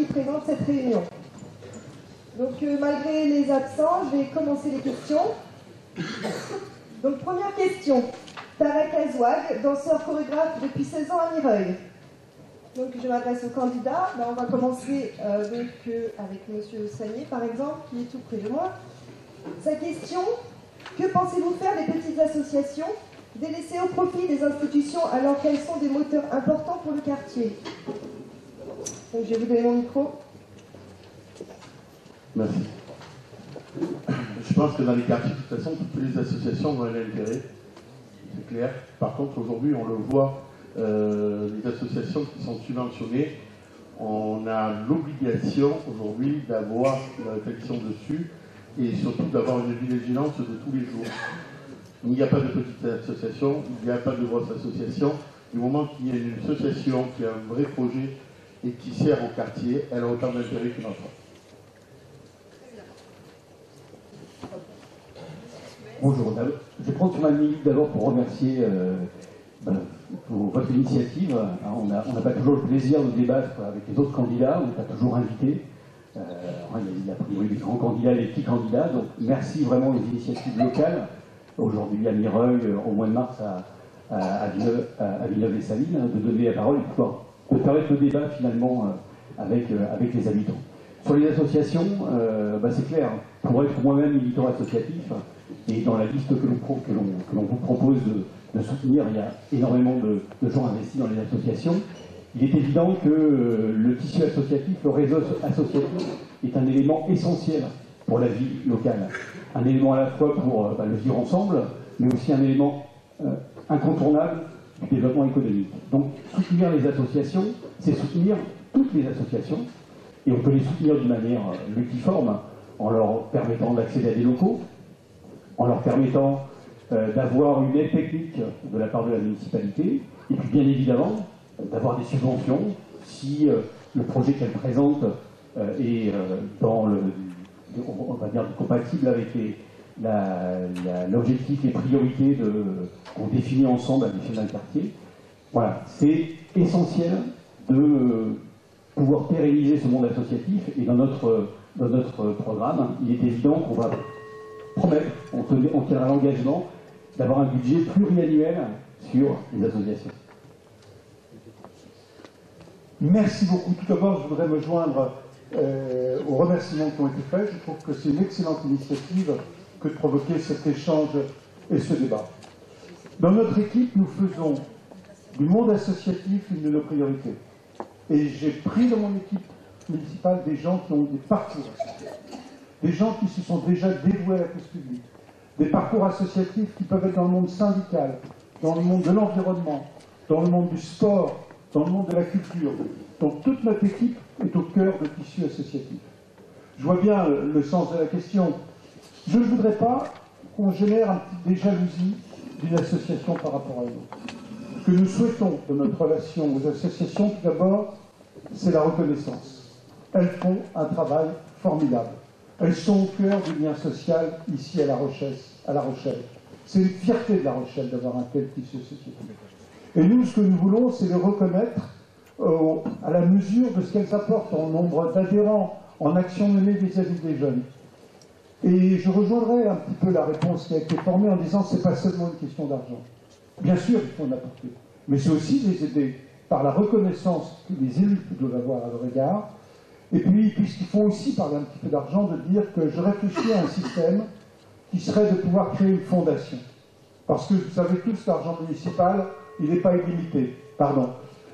qui présente cette réunion. Donc malgré les absents, je vais commencer les questions. Donc première question. Tarek Azouag, danseur chorégraphe depuis 16 ans à Mireuil. Donc je m'adresse au candidat. Ben, on va commencer avec M. Sagné par exemple, qui est tout près de moi. Sa question, que pensez-vous faire des petites associations délaissées au profit des institutions alors qu'elles sont des moteurs importants pour le quartier? Donc je vais vous donner mon micro. Merci. Je pense que dans les quartiers, de toute façon, toutes les associations ont un intérêt, c'est clair. Par contre, aujourd'hui, on le voit, les associations qui sont subventionnées, on a l'obligation aujourd'hui d'avoir la réflexion dessus et surtout d'avoir une vigilance de tous les jours. Il n'y a pas de petite association, il n'y a pas de grosse association. Du moment qu'il y a une association qui a un vrai projet et qui sert au quartier, elle a autant d'intérêt que notre. Bonjour, je prends sur ma minute d'abord pour remercier pour votre initiative. On n'a pas toujours le plaisir de débattre avec les autres candidats, on n'est pas toujours invité. Il y a a priori des grands candidats et des petits candidats, donc merci vraiment aux initiatives locales. Aujourd'hui à Mireuil, au mois de mars à Villeneuve-les-Salines, de donner la parole et de permettre le débat finalement avec les habitants. Sur les associations, c'est clair, pour être moi-même militant associatif, et dans la liste que l'on vous propose de soutenir, il y a énormément de gens investis dans les associations. Il est évident que le tissu associatif, le réseau associatif, est un élément essentiel pour la vie locale. Un élément à la fois pour le vivre ensemble, mais aussi un élément incontournable du développement économique. Donc soutenir les associations, c'est soutenir toutes les associations, et on peut les soutenir d'une manière multiforme, en leur permettant d'accéder à des locaux, en leur permettant d'avoir une aide technique de la part de la municipalité, et puis bien évidemment d'avoir des subventions si le projet qu'elle présente est dans on va dire compatible avec l'objectif, les priorités qu'on définit ensemble à l'échelle d'un quartier. Voilà, c'est essentiel de pouvoir pérenniser ce monde associatif, et dans notre programme, il est évident qu'on va promettre, on tiendra l'engagement d'avoir un budget pluriannuel sur les associations. Merci beaucoup. Tout d'abord, je voudrais me joindre aux remerciements qui ont été faits. Je trouve que c'est une excellente initiative que de provoquer cet échange et ce débat. Dans notre équipe, nous faisons du monde associatif une de nos priorités. Et j'ai pris dans mon équipe municipale des gens qui ont des parcours associatifs, des gens qui se sont déjà dévoués à la cause publique, des parcours associatifs qui peuvent être dans le monde syndical, dans le monde de l'environnement, dans le monde du sport, dans le monde de la culture. Donc toute notre équipe est au cœur de tissu associatif. Je vois bien le sens de la question. Je ne voudrais pas qu'on génère un petit des jalousies d'une association par rapport à une autre. Ce que nous souhaitons de notre relation aux associations, tout d'abord, c'est la reconnaissance. Elles font un travail formidable. Elles sont au cœur du lien social ici à La Rochelle. C'est une fierté de La Rochelle d'avoir un tel tissu associatif. Et nous, ce que nous voulons, c'est les reconnaître à la mesure de ce qu'elles apportent en nombre d'adhérents, en actions menées vis-à-vis des jeunes. Et je rejoindrai un petit peu la réponse qui a été formée en disant que ce n'est pas seulement une question d'argent. Bien sûr, il faut en apporter, mais c'est aussi les aider par la reconnaissance que les élus doivent avoir à leur égard. Et puis, puisqu'il faut aussi parler un petit peu d'argent, de dire que je réfléchis à un système qui serait de pouvoir créer une fondation. Parce que vous savez tous, l'argent municipal, il n'est pas illimité. Pardon,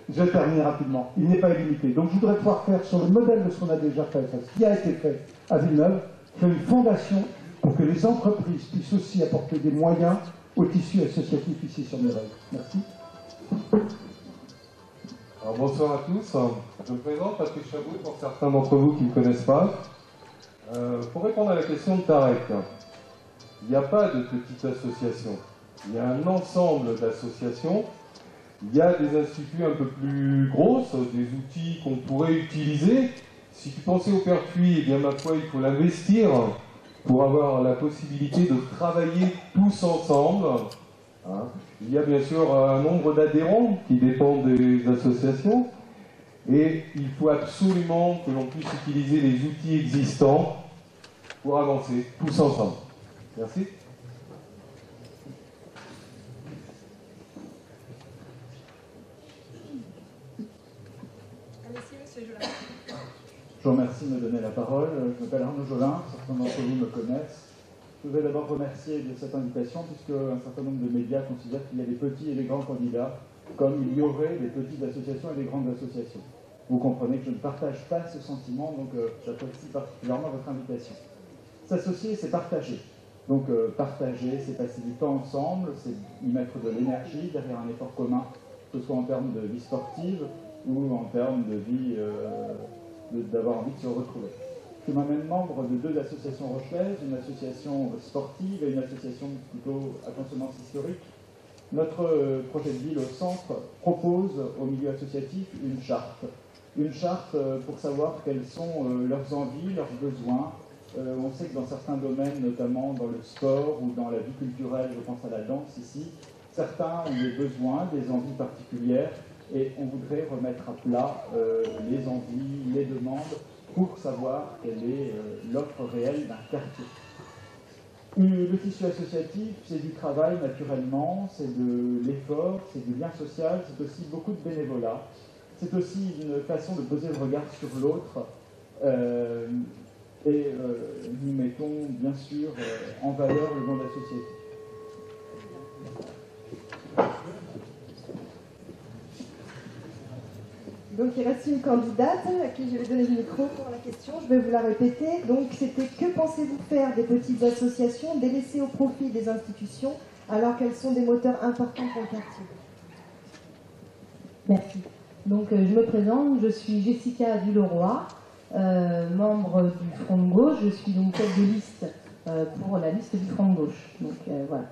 je vais terminer rapidement. Il n'est pas illimité. Donc je voudrais pouvoir faire sur le modèle de ce qu'on a déjà fait, ce qui a été fait à Villeneuve, créer une fondation pour que les entreprises puissent aussi apporter des moyens au tissu associatif ici sur Mireuil. Merci. Alors, bonsoir à tous. Je me présente, Patrick Chabot, pour certains d'entre vous qui ne me connaissent pas. Pour répondre à la question de Tarek, il n'y a pas de petite association. Il y a un ensemble d'associations. Il y a des instituts un peu plus grosses, des outils qu'on pourrait utiliser. Si tu pensais au pertuis, eh bien ma foi, il faut l'investir pour avoir la possibilité de travailler tous ensemble. Il y a bien sûr un nombre d'adhérents qui dépendent des associations. Et il faut absolument que l'on puisse utiliser les outils existants pour avancer tous ensemble. Merci. Je vous remercie de me donner la parole. Je m'appelle Arnaud Jolin, certains d'entre vous me connaissent. Je voudrais d'abord remercier de cette invitation, puisque un certain nombre de médias considèrent qu'il y a des petits et des grands candidats, comme il y aurait des petites associations et des grandes associations. Vous comprenez que je ne partage pas ce sentiment, donc j'apprécie particulièrement votre invitation. S'associer, c'est partager. Donc partager, c'est passer du temps ensemble, c'est y mettre de l'énergie derrière un effort commun, que ce soit en termes de vie sportive ou en termes de vie, d'avoir envie de se retrouver. Je suis moi-même membre de 2 associations rochelaises, une association sportive et une association plutôt à consonance historique. Notre projet de ville au centre propose au milieu associatif une charte. Une charte pour savoir quelles sont leurs envies, leurs besoins. On sait que dans certains domaines, notamment dans le sport ou dans la vie culturelle, je pense à la danse ici, certains ont des besoins, des envies particulières, et on voudrait remettre à plat les envies, les demandes, pour savoir quelle est l'offre réelle d'un quartier. Le tissu associatif, c'est du travail naturellement, c'est de l'effort, c'est du lien social, c'est aussi beaucoup de bénévolat. C'est aussi une façon de poser le regard sur l'autre. Nous mettons bien sûr en valeur le monde associatif. Donc il reste une candidate à qui je vais donner le micro pour la question. Je vais vous la répéter. Donc c'était: que pensez-vous faire des petites associations délaissées au profit des institutions alors qu'elles sont des moteurs importants pour le quartier? Merci. Donc je me présente, je suis Jessica Villeroy, membre du Front de Gauche. Je suis donc tête de liste pour la liste du Front de Gauche. Donc voilà.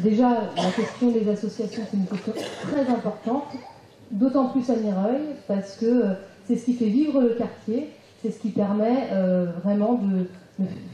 Déjà, la question des associations, c'est une question très importante, d'autant plus à Mireuil, parce que c'est ce qui fait vivre le quartier, c'est ce qui permet vraiment de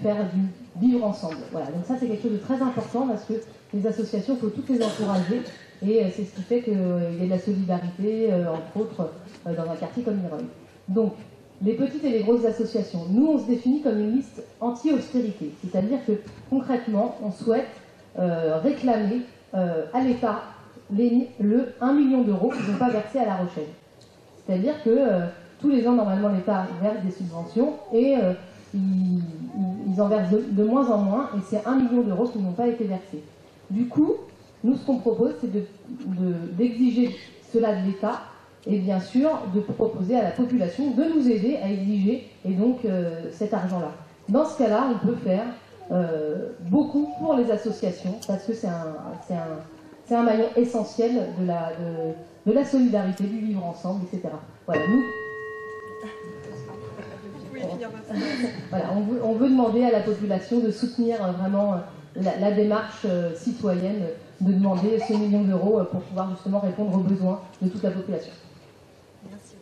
faire du vivre ensemble. Voilà. Donc ça, c'est quelque chose de très important, parce que les associations, il faut toutes les encourager, et c'est ce qui fait qu'il y a de la solidarité, entre autres, dans un quartier comme Mireuil. Donc, les petites et les grosses associations, nous, on se définit comme une liste anti-austérité. C'est-à-dire que, concrètement, on souhaite réclamer à l'État le 1 million d'euros qu'ils n'ont pas versé à La Rochelle. C'est-à-dire que tous les ans, normalement, l'État verse des subventions et ils en versent de moins en moins, et c'est 1 million d'euros qui n'ont pas été versés. Du coup, nous, ce qu'on propose, c'est d'exiger cela de l'État, et bien sûr de proposer à la population de nous aider à exiger et donc cet argent-là. Dans ce cas-là, on peut faire beaucoup pour les associations, parce que c'est un maillon essentiel de la solidarité, du vivre ensemble, etc. Voilà, nous, voilà, on veut demander à la population de soutenir vraiment la démarche citoyenne, de demander ce million d'euros pour pouvoir justement répondre aux besoins de toute la population. Merci.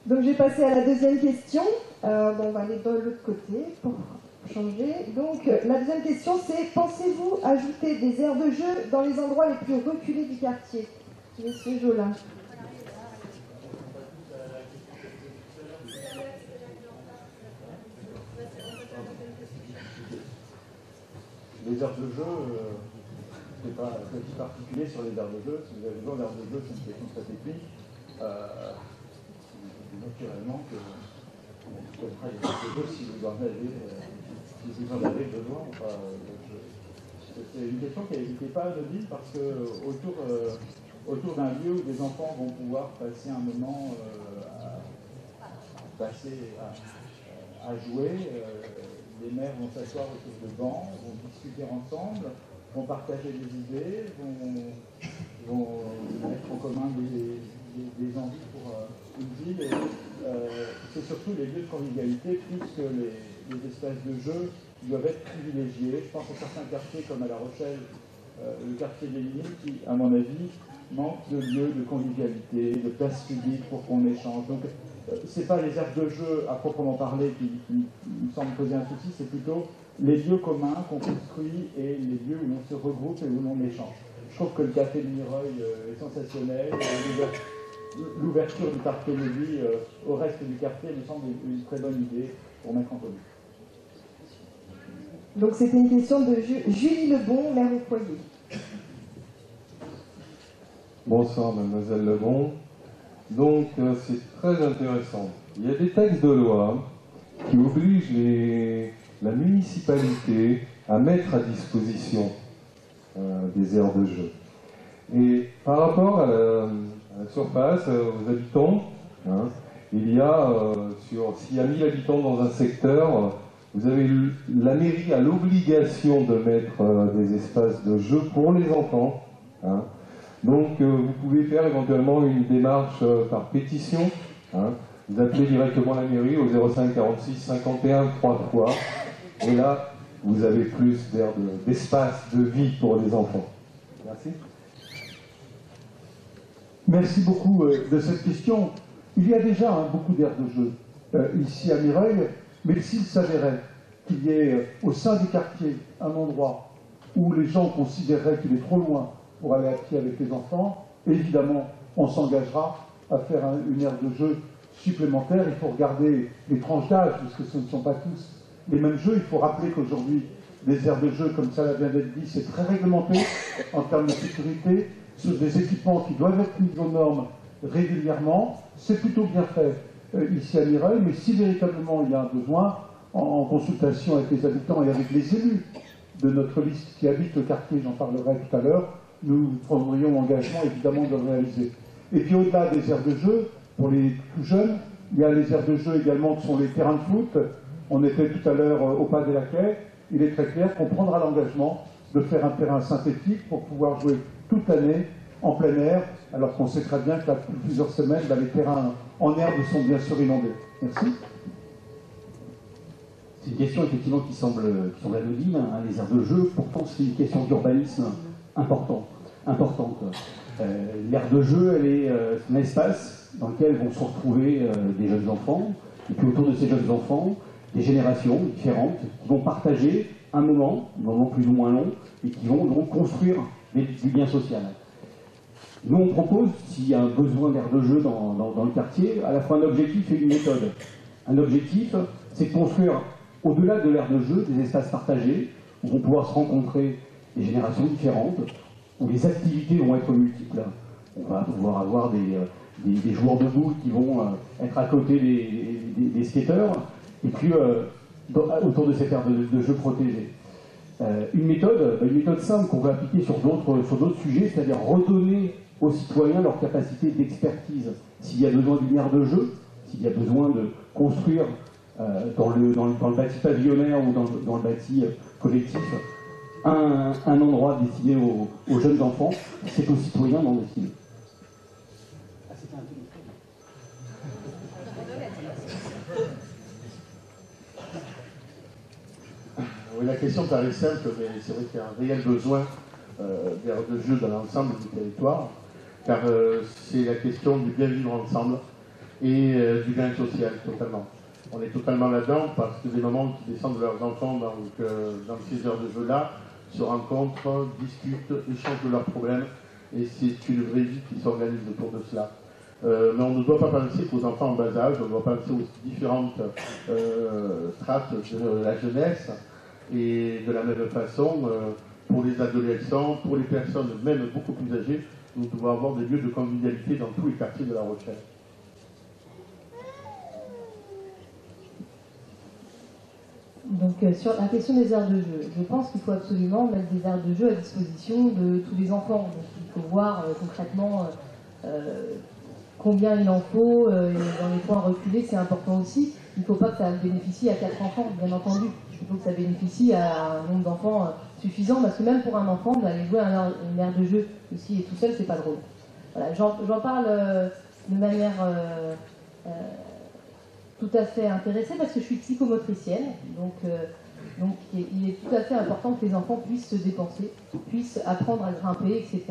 Donc je vais passer à la deuxième question. On va aller de l'autre côté pour changer. Donc la deuxième question, c'est: pensez-vous ajouter des aires de jeu dans les endroits les plus reculés du quartier? Monsieur Jolin. Les aires de jeu, c'est pas petit particulier sur les aires de jeu. Si vous avez besoin d'aires de jeu, c'est une question très technique. Naturellement que on fera les aires de jeu si vous en avez besoin. C'est une question qui n'est pas anodine, parce que autour d'un lieu où des enfants vont pouvoir passer un moment à jouer, les mères vont s'asseoir autour de bancs, vont discuter ensemble, vont partager des idées, vont mettre en commun des envies pour une ville. C'est surtout les lieux de convivialité plus que les espaces de jeu qui doivent être privilégiés. Je pense à certains quartiers comme à La Rochelle, le quartier des Lignes, qui, à mon avis, manque de lieux de convivialité, de place publique pour qu'on échange. Donc, ce n'est pas les aires de jeu à proprement parler qui me semblent poser un souci, c'est plutôt les lieux communs qu'on construit et les lieux où l'on se regroupe et où l'on échange. Je trouve que le café de Mireuil est sensationnel. L'ouverture du quartier Lévy au reste du quartier me semble une très bonne idée pour mettre en commun. Donc c'était une question de Julie Lebon, maire au foyer. Bonsoir, mademoiselle Lebon. Donc, c'est très intéressant. Il y a des textes de loi qui obligent la municipalité à mettre à disposition des aires de jeu. Et par rapport à la surface, aux habitants, hein, il y a, s'il y a 1000 habitants dans un secteur, vous avez la mairie a l'obligation de mettre des espaces de jeu pour les enfants. Hein. Donc vous pouvez faire éventuellement une démarche par pétition. Hein. Vous appelez directement la mairie au 05 46 51 3 fois. Et là, vous avez plus d'espace de vie pour les enfants. Merci. Merci beaucoup de cette question. Il y a déjà beaucoup d'aires de jeu ici à Mireuil, mais s'il s'avérait qu'il y ait au sein du quartier un endroit où les gens considéreraient qu'il est trop loin pour aller à pied avec les enfants, évidemment, on s'engagera à faire une aire de jeu supplémentaire. Il faut regarder les tranches d'âge, puisque ce ne sont pas tous les mêmes jeux. Il faut rappeler qu'aujourd'hui, les aires de jeu, comme ça vient d'être dit, c'est très réglementé en termes de sécurité, sur des équipements qui doivent être mis aux normes régulièrement. C'est plutôt bien fait ici à Mireuil, mais si véritablement il y a un besoin, en consultation avec les habitants et avec les élus de notre liste qui habitent le quartier, j'en parlerai tout à l'heure, nous prendrions l'engagement évidemment de le réaliser. Et puis au-delà des aires de jeu, pour les plus jeunes, il y a les aires de jeu également qui sont les terrains de foot. On était tout à l'heure au Pas des Laquais. Il est très clair qu'on prendra l'engagement de faire un terrain synthétique pour pouvoir jouer toute l'année en plein air, alors qu'on sait très bien que depuis plusieurs semaines, les terrains en herbe sont bien sûr inondés. Merci. C'est une question effectivement qui semble anodine, hein, les aires de jeu, pourtant c'est une question d'urbanisme importante. L'aire de jeu, elle est un espace dans lequel vont se retrouver des jeunes enfants, et puis autour de ces jeunes enfants, des générations différentes qui vont partager un moment plus ou moins long, et qui vont donc construire du lien social. Nous, on propose, s'il y a un besoin d'aire de jeu dans le quartier, à la fois un objectif et une méthode. Un objectif, c'est de construire, au-delà de l'aire de jeu, des espaces partagés, où vont pouvoir se rencontrer des générations différentes, où les activités vont être multiples. On va pouvoir avoir des joueurs de boules qui vont être à côté des skateurs, et puis autour de cette aire de jeu protégée. Une méthode simple qu'on va appliquer sur d'autres sujets, c'est-à-dire redonner aux citoyens leur capacité d'expertise. S'il y a besoin d'une aire de jeu, s'il y a besoin de construire dans le bâti pavillonnaire ou dans le bâti collectif un endroit destiné aux jeunes enfants, c'est aux citoyens d'en décider. Oui, la question paraît simple, mais c'est vrai qu'il y a un réel besoin d'aires de jeu dans l'ensemble du territoire, car c'est la question du bien vivre ensemble et du lien social, totalement. On est totalement là-dedans parce que des mamans qui descendent de leurs enfants dans ces heures de jeu-là se rencontrent, discutent, échangent de leurs problèmes, et c'est une vraie vie qui s'organise autour de cela. Mais on ne doit pas penser qu'aux enfants en bas âge, on doit penser aux différentes strates de la jeunesse, et de la même façon, pour les adolescents, pour les personnes même beaucoup plus âgées, nous devons avoir des lieux de convivialité dans tous les quartiers de La Rochelle. Donc sur la question des aires de jeu, je pense qu'il faut absolument mettre des aires de jeu à disposition de tous les enfants. Donc il faut voir concrètement combien il en faut, dans les points reculés, c'est important aussi. Il ne faut pas que ça bénéficie à 4 enfants, bien entendu. Il faut que ça bénéficie à un nombre d'enfants suffisant, parce que même pour un enfant, d'aller jouer à une aire de jeu aussi et tout seul, c'est pas drôle. Voilà, j'en parle de manière tout à fait intéressée, parce que je suis psychomotricienne, donc il est tout à fait important que les enfants puissent se dépenser, puissent apprendre à grimper, etc.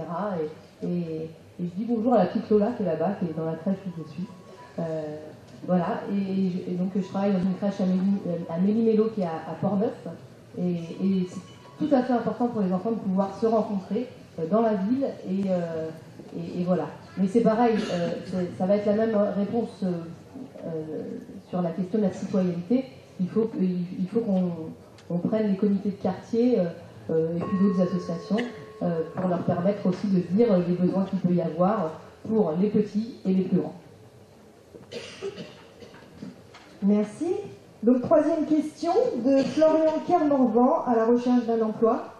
Et je dis bonjour à la petite Lola qui est là-bas, qui est dans la crèche où je suis. Voilà, et donc je travaille dans une crèche à Méli-Mélo qui est à Port-Neuf, et c'est tout à fait important pour les enfants de pouvoir se rencontrer dans la ville, et voilà. Mais c'est pareil, ça va être la même réponse sur la question de la citoyenneté. Il faut qu'on prenne les comités de quartier et puis d'autres associations pour leur permettre aussi de dire les besoins qu'il peut y avoir pour les petits et les plus grands. Merci. Donc, troisième question de Florian Kermorvan à la recherche d'un emploi.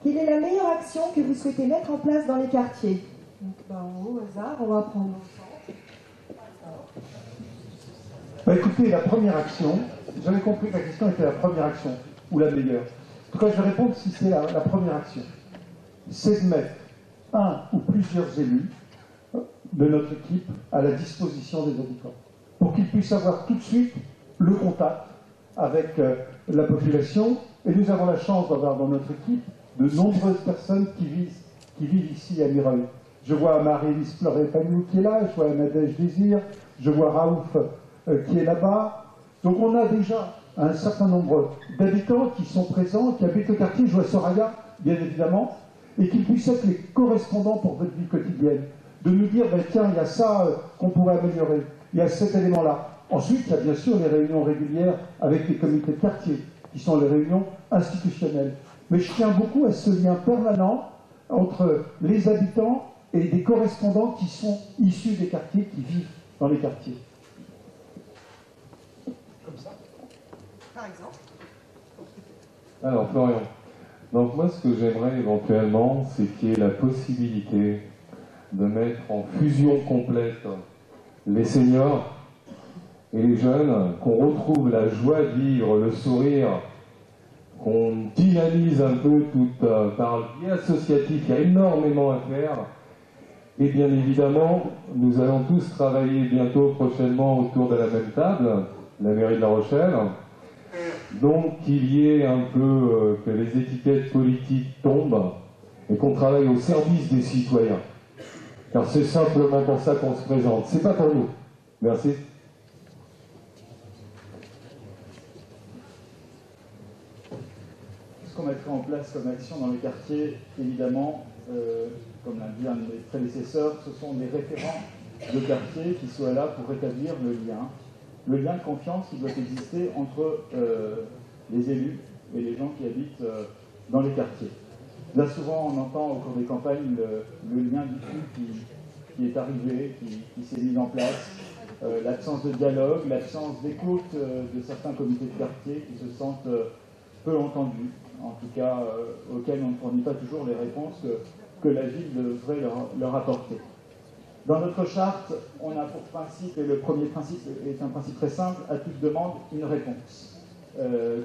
Quelle est la meilleure action que vous souhaitez mettre en place dans les quartiers? Donc, au hasard, on va prendre Écoutez, la première action, j'avais compris que la question était la première action, ou la meilleure. En tout cas, je vais répondre si c'est la première action. C'est de mettre un ou plusieurs élus de notre équipe à la disposition des habitants, pour qu'ils puissent avoir tout de suite le contact avec la population. Et nous avons la chance d'avoir dans notre équipe de nombreuses personnes qui vivent ici à Mireuil. Je vois Marie-Lise Fleuret-Pagnou qui est là, je vois Nadège Désir, je vois Raouf qui est là-bas. Donc on a déjà un certain nombre d'habitants qui sont présents, qui habitent le quartier. Je vois Soraya, bien évidemment, et qui puissent être les correspondants pour votre vie quotidienne. De nous dire, tiens, il y a ça qu'on pourrait améliorer, il y a cet élément-là. Ensuite, il y a bien sûr les réunions régulières avec les comités de quartier, qui sont les réunions institutionnelles. Mais je tiens beaucoup à ce lien permanent entre les habitants et des correspondants qui sont issus des quartiers, qui vivent dans les quartiers. comme ça, par exemple. Alors, Florian, donc moi, ce que j'aimerais éventuellement, c'est qu'il y ait la possibilité de mettre en fusion complète les seniors et les jeunes, qu'on retrouve la joie de vivre, le sourire, qu'on dynamise un peu tout par le biais associatif. Il y a énormément à faire. Et bien évidemment, nous allons tous travailler bientôt, prochainement, autour de la même table, la mairie de La Rochelle. Donc qu'il y ait un peu que les étiquettes politiques tombent et qu'on travaille au service des citoyens. Car c'est simplement pour ça qu'on se présente. C'est pas pour nous. Merci. Ce qu'on mettrait en place comme action dans les quartiers, évidemment, comme l'a dit un de mes prédécesseurs, ce sont des référents de quartier qui soient là pour rétablir le lien de confiance qui doit exister entre les élus et les gens qui habitent dans les quartiers. Là, souvent, on entend au cours des campagnes le lien diffus qui est arrivé, qui s'est mis en place, l'absence de dialogue, l'absence d'écoute de certains comités de quartier qui se sentent peu entendus, en tout cas auxquels on ne fournit pas toujours les réponses que la ville devrait leur apporter. Dans notre charte, on a pour principe, et le premier principe est un principe très simple, à toute demande, une réponse.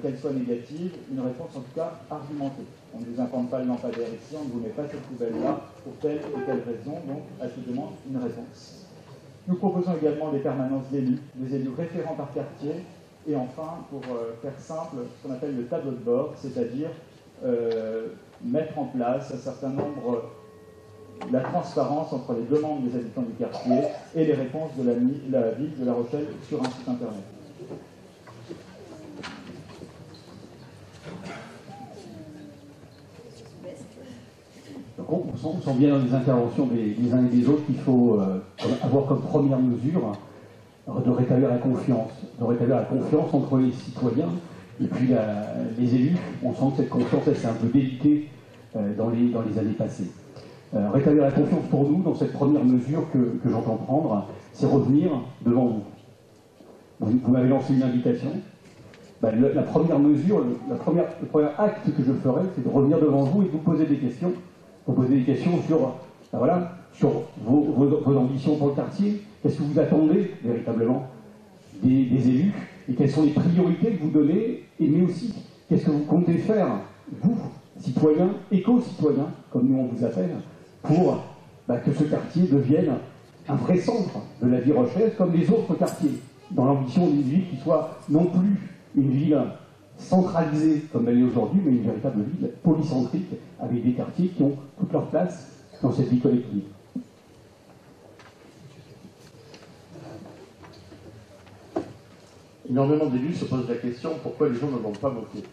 Qu'elle soit négative, une réponse en tout cas argumentée. On ne vous implante pas le lampadaire ici, on ne vous met pas cette poubelle-là pour telle ou telle raison, donc à toute demande, une réponse. Nous proposons également des permanences d'élus, des élus référents par quartier, et enfin, pour faire simple, ce qu'on appelle le tableau de bord, c'est-à-dire mettre en place un certain nombre, la transparence entre les demandes des habitants du quartier et les réponses de la ville de La Rochelle sur un site internet. Donc on sent bien dans les interventions des uns et des autres qu'il faut avoir comme première mesure de rétablir la confiance entre les citoyens et puis les élus. On sent que cette confiance, elle s'est un peu délitée dans les années passées. Rétablir la confiance pour nous, dans cette première mesure que j'entends prendre, c'est revenir devant vous. Vous m'avez lancé une invitation. La première mesure, le premier acte que je ferai, c'est de revenir devant vous et de vous poser des questions. Vous poser des questions sur vos ambitions pour le quartier. Qu'est-ce que vous attendez véritablement des élus et quelles sont les priorités que vous donnez, mais aussi qu'est-ce que vous comptez faire, vous, citoyens, éco-citoyens, comme nous on vous appelle, pour que ce quartier devienne un vrai centre de la vie rochelaise comme les autres quartiers, dans l'ambition d'une ville qui soit non plus une ville centralisée comme elle est aujourd'hui, mais une véritable ville polycentrique, avec des quartiers qui ont toute leur place dans cette vie collective. Énormément d'élus se posent la question pourquoi les gens ne vont pas voter.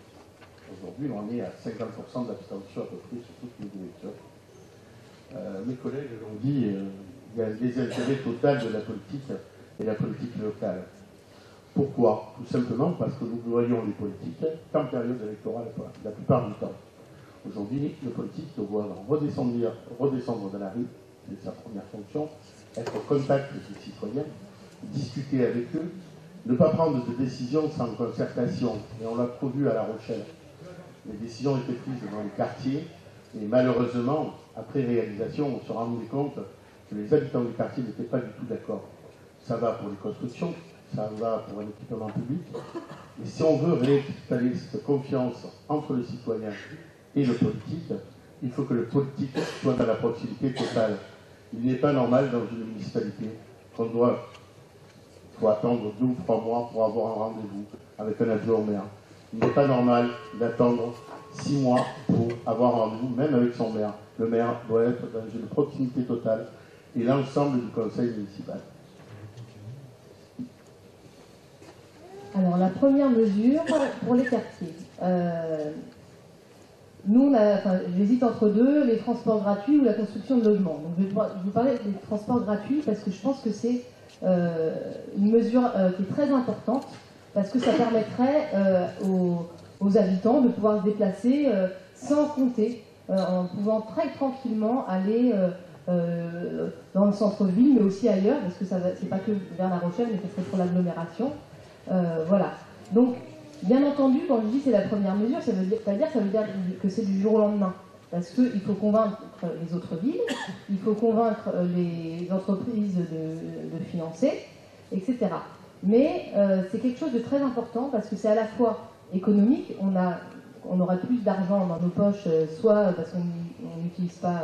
Aujourd'hui, on est à 50% d'abstention à peu près sur toutes les élections. Mes collègues l'ont dit, il y a un désintérêt total de la politique et la politique locale. Pourquoi? Tout simplement parce que nous voyons les politiques qu'en période électorale, la plupart du temps. Aujourd'hui, le politique doit redescendre dans la rue, c'est sa première fonction, être au contact des citoyens, discuter avec eux, ne pas prendre de décisions sans concertation. Et on l'a trop vu à La Rochelle. Les décisions étaient prises dans les quartiers, et malheureusement, après réalisation, on se rendait compte que les habitants du quartier n'étaient pas du tout d'accord. Ça va pour les constructions, ça va pour un équipement public. Et si on veut réinstaller cette confiance entre le citoyen et le politique, il faut que le politique soit dans la proximité totale. Il n'est pas normal dans une municipalité qu'on faut attendre 2 ou 3 mois pour avoir un rendez-vous avec un adjoint au maire. Il n'est pas normal d'attendre 6 mois pour avoir un rendez-vous, même avec son maire. Le maire doit être dans une proximité totale et l'ensemble du conseil municipal. Alors, la première mesure pour les quartiers. Nous, j'hésite entre deux, les transports gratuits ou la construction de logements. Donc, je vais vous parler des transports gratuits parce que je pense que c'est une mesure qui est très importante parce que ça permettrait aux habitants de pouvoir se déplacer sans compter, en pouvant très tranquillement aller dans le centre-ville, mais aussi ailleurs, parce que c'est pas que vers La Rochelle, mais ce serait pour l'agglomération. Voilà. Donc, bien entendu, quand je dis c'est la première mesure, ça veut dire que c'est du jour au lendemain. Parce qu'il faut convaincre les autres villes, il faut convaincre les entreprises de financer, etc. Mais c'est quelque chose de très important parce que c'est à la fois économique, on aura plus d'argent dans nos poches, soit parce qu'on n'utilise pas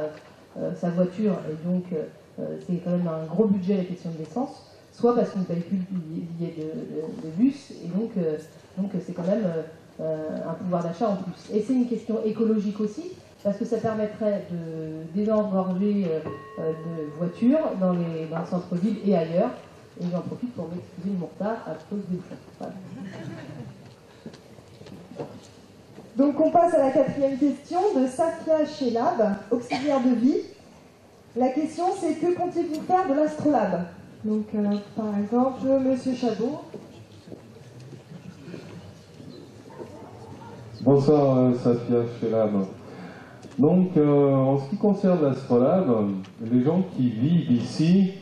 sa voiture, et donc c'est quand même un gros budget la question de l'essence, soit parce qu'on ne paye plus le billet de bus, et donc c'est quand même un pouvoir d'achat en plus. Et c'est une question écologique aussi, parce que ça permettrait de désengorger de voitures dans le centre-ville et ailleurs. Et j'en profite pour m'excuser de mon retard à cause des bouchons. Voilà. Donc on passe à la 4e question de Safia Chelab, auxiliaire de vie. La question c'est: que comptez-vous faire de l'Astrolabe? Donc par exemple, Monsieur Chabot. Bonsoir Safia Chelab. Donc en ce qui concerne l'Astrolabe, les gens qui vivent ici,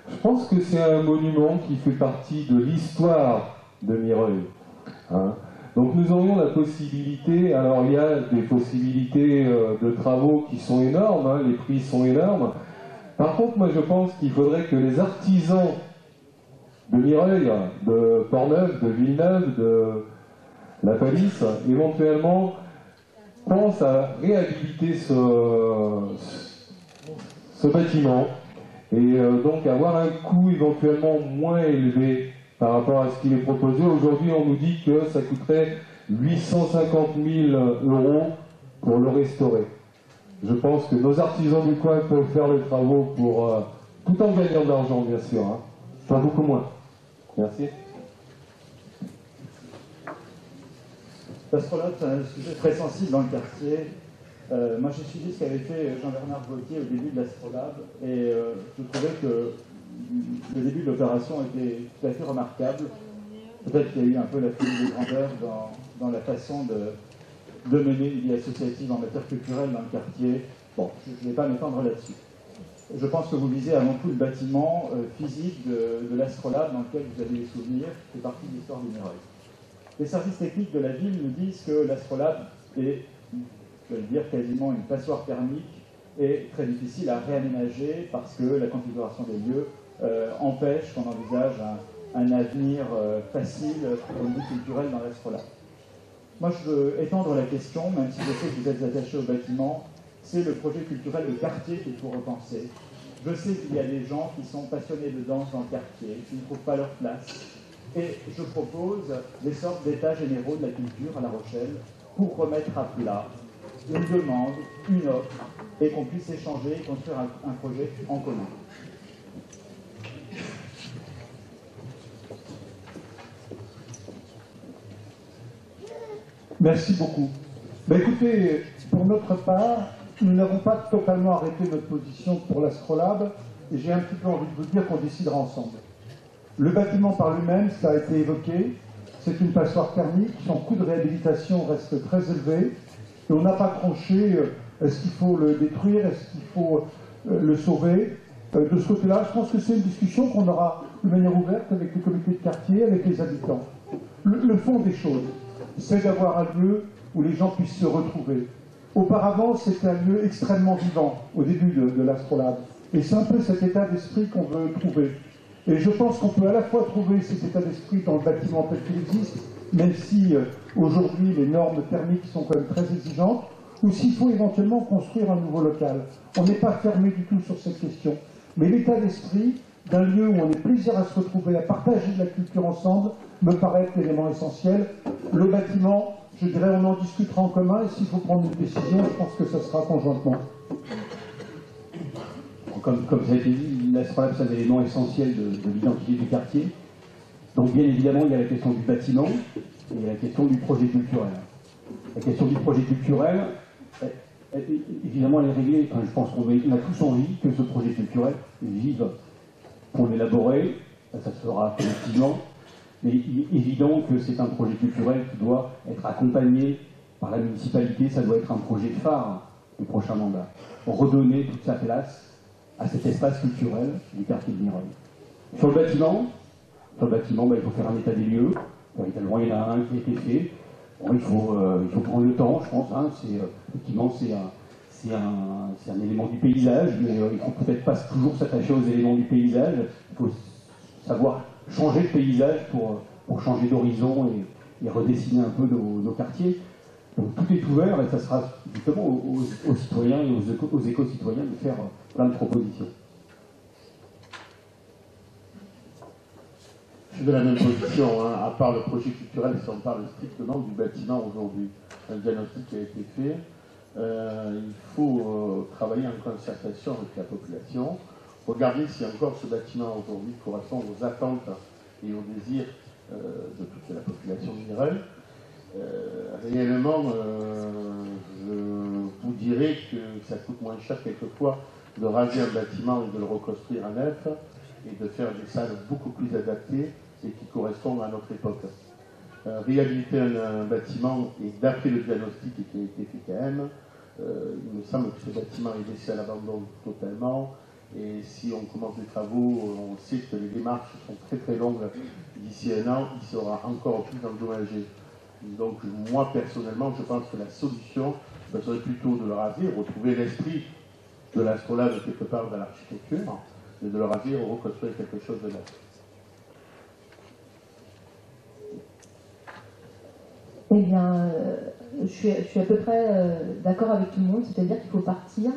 je pense que c'est un monument qui fait partie de l'histoire de Mireuil. Hein. Donc nous aurions la possibilité, alors il y a des possibilités de travaux qui sont énormes, hein, les prix sont énormes. Par contre, moi je pense qu'il faudrait que les artisans de Mireuil, de Portneuf, de Villeneuve, de La Palisse, éventuellement pensent à réhabiliter ce bâtiment et donc avoir un coût éventuellement moins élevé par rapport à ce qui est proposé. Aujourd'hui, on nous dit que ça coûterait 850 000 € pour le restaurer. Je pense que nos artisans du coin peuvent faire les travaux tout en gagnant de l'argent, bien sûr. Hein. Pas beaucoup moins. Merci. L'Astrolabe, c'est un sujet très sensible dans le quartier. Moi, j'ai suivi ce qu'avait fait Jean-Bernard Gauthier au début de l'Astrolabe et je trouvais que le début de l'opération était tout à fait remarquable. Peut-être qu'il y a eu un peu la folie de grandeur dans la façon de mener une vie associative en matière culturelle dans le quartier. Bon, je ne vais pas m'étendre là-dessus. Je pense que vous visez avant tout le bâtiment physique de l'Astrolabe dans lequel vous avez des souvenirs, qui fait partie de l'histoire du Mireuil. Les services techniques de la ville nous disent que l'Astrolabe est, je vais le dire, quasiment une passoire thermique et très difficile à réaménager parce que la configuration des lieux empêche qu'on envisage un avenir facile au niveau culturel dans l'Astrolabe. Moi, je veux étendre la question, même si je sais que vous êtes attaché au bâtiment, c'est le projet culturel de quartier qu'il faut repenser. Je sais qu'il y a des gens qui sont passionnés de danse dans le quartier, qui ne trouvent pas leur place. Et je propose des sortes d'états généraux de la culture à La Rochelle pour remettre à plat une demande, une offre, et qu'on puisse échanger et construire un projet en commun. Merci beaucoup. Ben écoutez, pour notre part, nous n'avons pas totalement arrêté notre position pour l'Astrolabe, et j'ai un petit peu envie de vous dire qu'on décidera ensemble. Le bâtiment par lui-même, ça a été évoqué, c'est une passoire thermique, son coût de réhabilitation reste très élevé, et on n'a pas tranché, est-ce qu'il faut le détruire, est-ce qu'il faut le sauver. De ce côté-là, je pense que c'est une discussion qu'on aura de manière ouverte avec les comités de quartier, avec les habitants. Le fond des choses, c'est d'avoir un lieu où les gens puissent se retrouver. Auparavant, c'était un lieu extrêmement vivant, au début de l'Astrolabe. Et c'est un peu cet état d'esprit qu'on veut trouver. Et je pense qu'on peut à la fois trouver cet état d'esprit dans le bâtiment tel qu'il existe, même si aujourd'hui les normes thermiques sont quand même très exigeantes, ou s'il faut éventuellement construire un nouveau local. On n'est pas fermé du tout sur cette question. Mais l'état d'esprit d'un lieu où on est plaisir à se retrouver, à partager de la culture ensemble, me paraît être l'élément essentiel. Le bâtiment, je dirais, on en discutera en commun, et s'il faut prendre une décision, je pense que ça sera conjointement. Comme ça a été dit, l'Astrolabe, c'est un élément essentiel de l'identité du quartier. Donc bien évidemment, il y a la question du bâtiment et il y a la question du projet culturel. La question du projet culturel, évidemment, elle est réglée. Enfin, je pense qu'on a tous envie que ce projet culturel vive, qu'on l'élaborer, ça se fera collectivement. Mais il est évident que c'est un projet culturel qui doit être accompagné par la municipalité, ça doit être un projet phare du prochain mandat. Redonner toute sa place à cet espace culturel du quartier de Mireuil. Sur le bâtiment, il faut faire un état des lieux. Véritablement, il y en a un qui a été fait. Bon, il faut prendre le temps, je pense. Effectivement, c'est un élément du paysage, mais il ne faut peut-être pas toujours s'attacher aux éléments du paysage. Il faut savoir changer de paysage pour changer d'horizon et redessiner un peu nos quartiers. Donc tout est ouvert et ça sera justement aux citoyens et aux éco-citoyens de faire plein de propositions. Je suis de la même position, hein, à part le projet culturel, si on parle strictement du bâtiment aujourd'hui. Un diagnostic qui a été fait, il faut travailler en concertation avec la population, regarder si encore ce bâtiment aujourd'hui correspond aux attentes et aux désirs de toute la population mineure. Réellement, je vous dirais que ça coûte moins cher quelquefois de raser un bâtiment et de le reconstruire à neuf et de faire des salles beaucoup plus adaptées et qui correspondent à notre époque. Réhabiliter un bâtiment, et d'après le diagnostic qui a été fait quand même, il me semble que ce bâtiment est laissé à l'abandon totalement, et si on commence les travaux, on sait que les démarches sont très très longues. D'ici un an, il sera encore plus endommagé. Donc moi personnellement, je pense que la solution serait plutôt de le raser, retrouver l'esprit de l'Astrolabe quelque part dans l'architecture, et de le raser et reconstruire quelque chose de neuf. Eh bien, je suis à peu près d'accord avec tout le monde, c'est-à-dire qu'il faut partir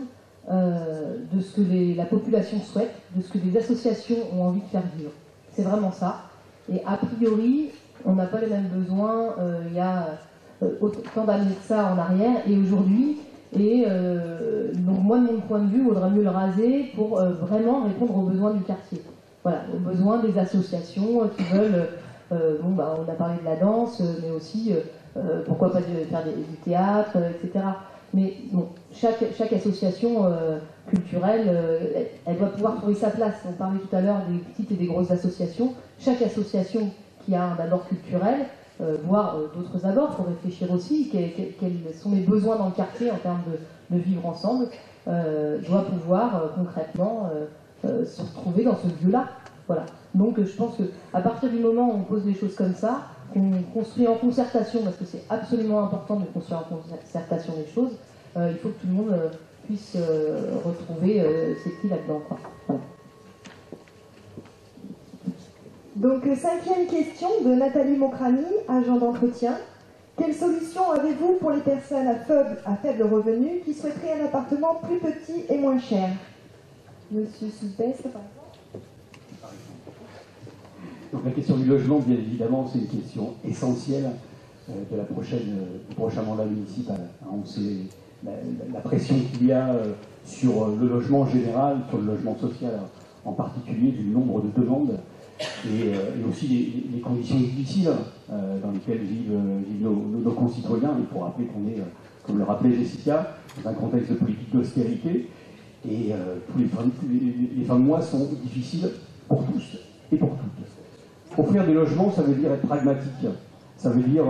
de ce que la population souhaite, de ce que les associations ont envie de faire vivre. C'est vraiment ça. Et a priori, on n'a pas les mêmes besoins il y a autant d'années que ça en arrière et aujourd'hui. Et donc moi, de mon point de vue, il vaudrait mieux le raser pour vraiment répondre aux besoins du quartier. Voilà, aux besoins des associations qui veulent... on a parlé de la danse, mais aussi, pourquoi pas faire du théâtre, etc. Mais bon, chaque association culturelle, elle doit pouvoir trouver sa place. On parlait tout à l'heure des petites et des grosses associations. Chaque association qui a un abord culturel, voire d'autres abords, il faut réfléchir aussi quels sont les besoins dans le quartier en termes de vivre ensemble, doit pouvoir concrètement se retrouver dans ce lieu-là. Voilà. Donc je pense qu'à partir du moment où on pose les choses comme ça, qu'on construit en concertation, parce que c'est absolument important de construire en concertation les choses, il faut que tout le monde puisse retrouver ses pieds là-dedans. Voilà. Donc, 5e question de Nathalie Mokrani, agent d'entretien. Quelle solution avez-vous pour les personnes à faible revenu qui souhaiteraient un appartement plus petit et moins cher? Monsieur Soupestre, par exemple. Donc la question du logement, bien évidemment, c'est une question essentielle de du prochain mandat municipal. On sait la pression qu'il y a sur le logement général, sur le logement social en particulier, du nombre de demandes et aussi les conditions difficiles dans lesquelles vivent nos concitoyens. Il faut rappeler comme le rappelait Jessica, dans un contexte de politique d'austérité, et tous les fins de mois sont difficiles pour tous et pour toutes. Offrir des logements, ça veut dire être pragmatique. Ça veut dire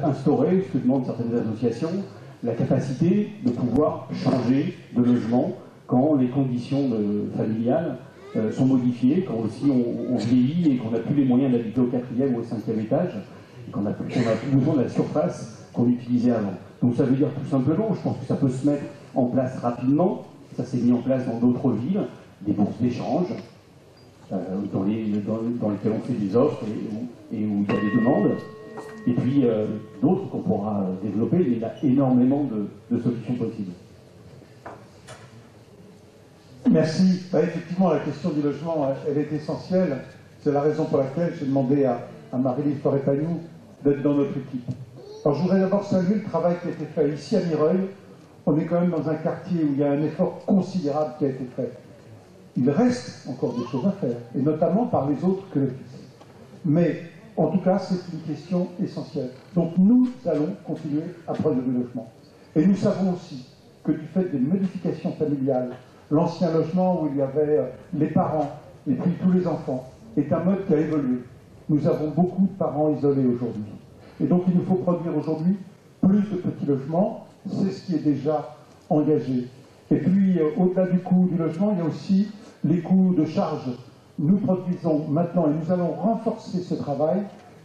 instaurer, ce que demandent certaines associations, la capacité de pouvoir changer de logement quand les conditions familiales sont modifiées, quand aussi on vieillit et qu'on n'a plus les moyens d'habiter au 4e ou au 5e étage, et qu'on n'a plus besoin de la surface qu'on utilisait avant. Donc ça veut dire tout simplement, je pense que ça peut se mettre en place rapidement, ça s'est mis en place dans d'autres villes, des bourses d'échange, dans lesquelles on fait des offres et où il y a des demandes, et puis d'autres qu'on pourra développer, mais il y a énormément de solutions possibles. Merci. Effectivement, la question du logement, elle est essentielle. C'est la raison pour laquelle j'ai demandé à Marie-Lise Forêt-Pagnou d'être dans notre équipe. Alors, je voudrais d'abord saluer le travail qui a été fait ici à Mireuil. On est quand même dans un quartier où il y a un effort considérable qui a été fait. Il reste encore des choses à faire, et notamment par les autres que les fils. Mais, en tout cas, c'est une question essentielle. Donc, nous allons continuer à produire du logement. Et nous savons aussi que du fait des modifications familiales, l'ancien logement où il y avait les parents et puis tous les enfants est un mode qui a évolué. Nous avons beaucoup de parents isolés aujourd'hui. Et donc il nous faut produire aujourd'hui plus de petits logements. C'est ce qui est déjà engagé. Et puis au-delà du coût du logement, il y a aussi les coûts de charge. Nous produisons maintenant, et nous allons renforcer ce travail,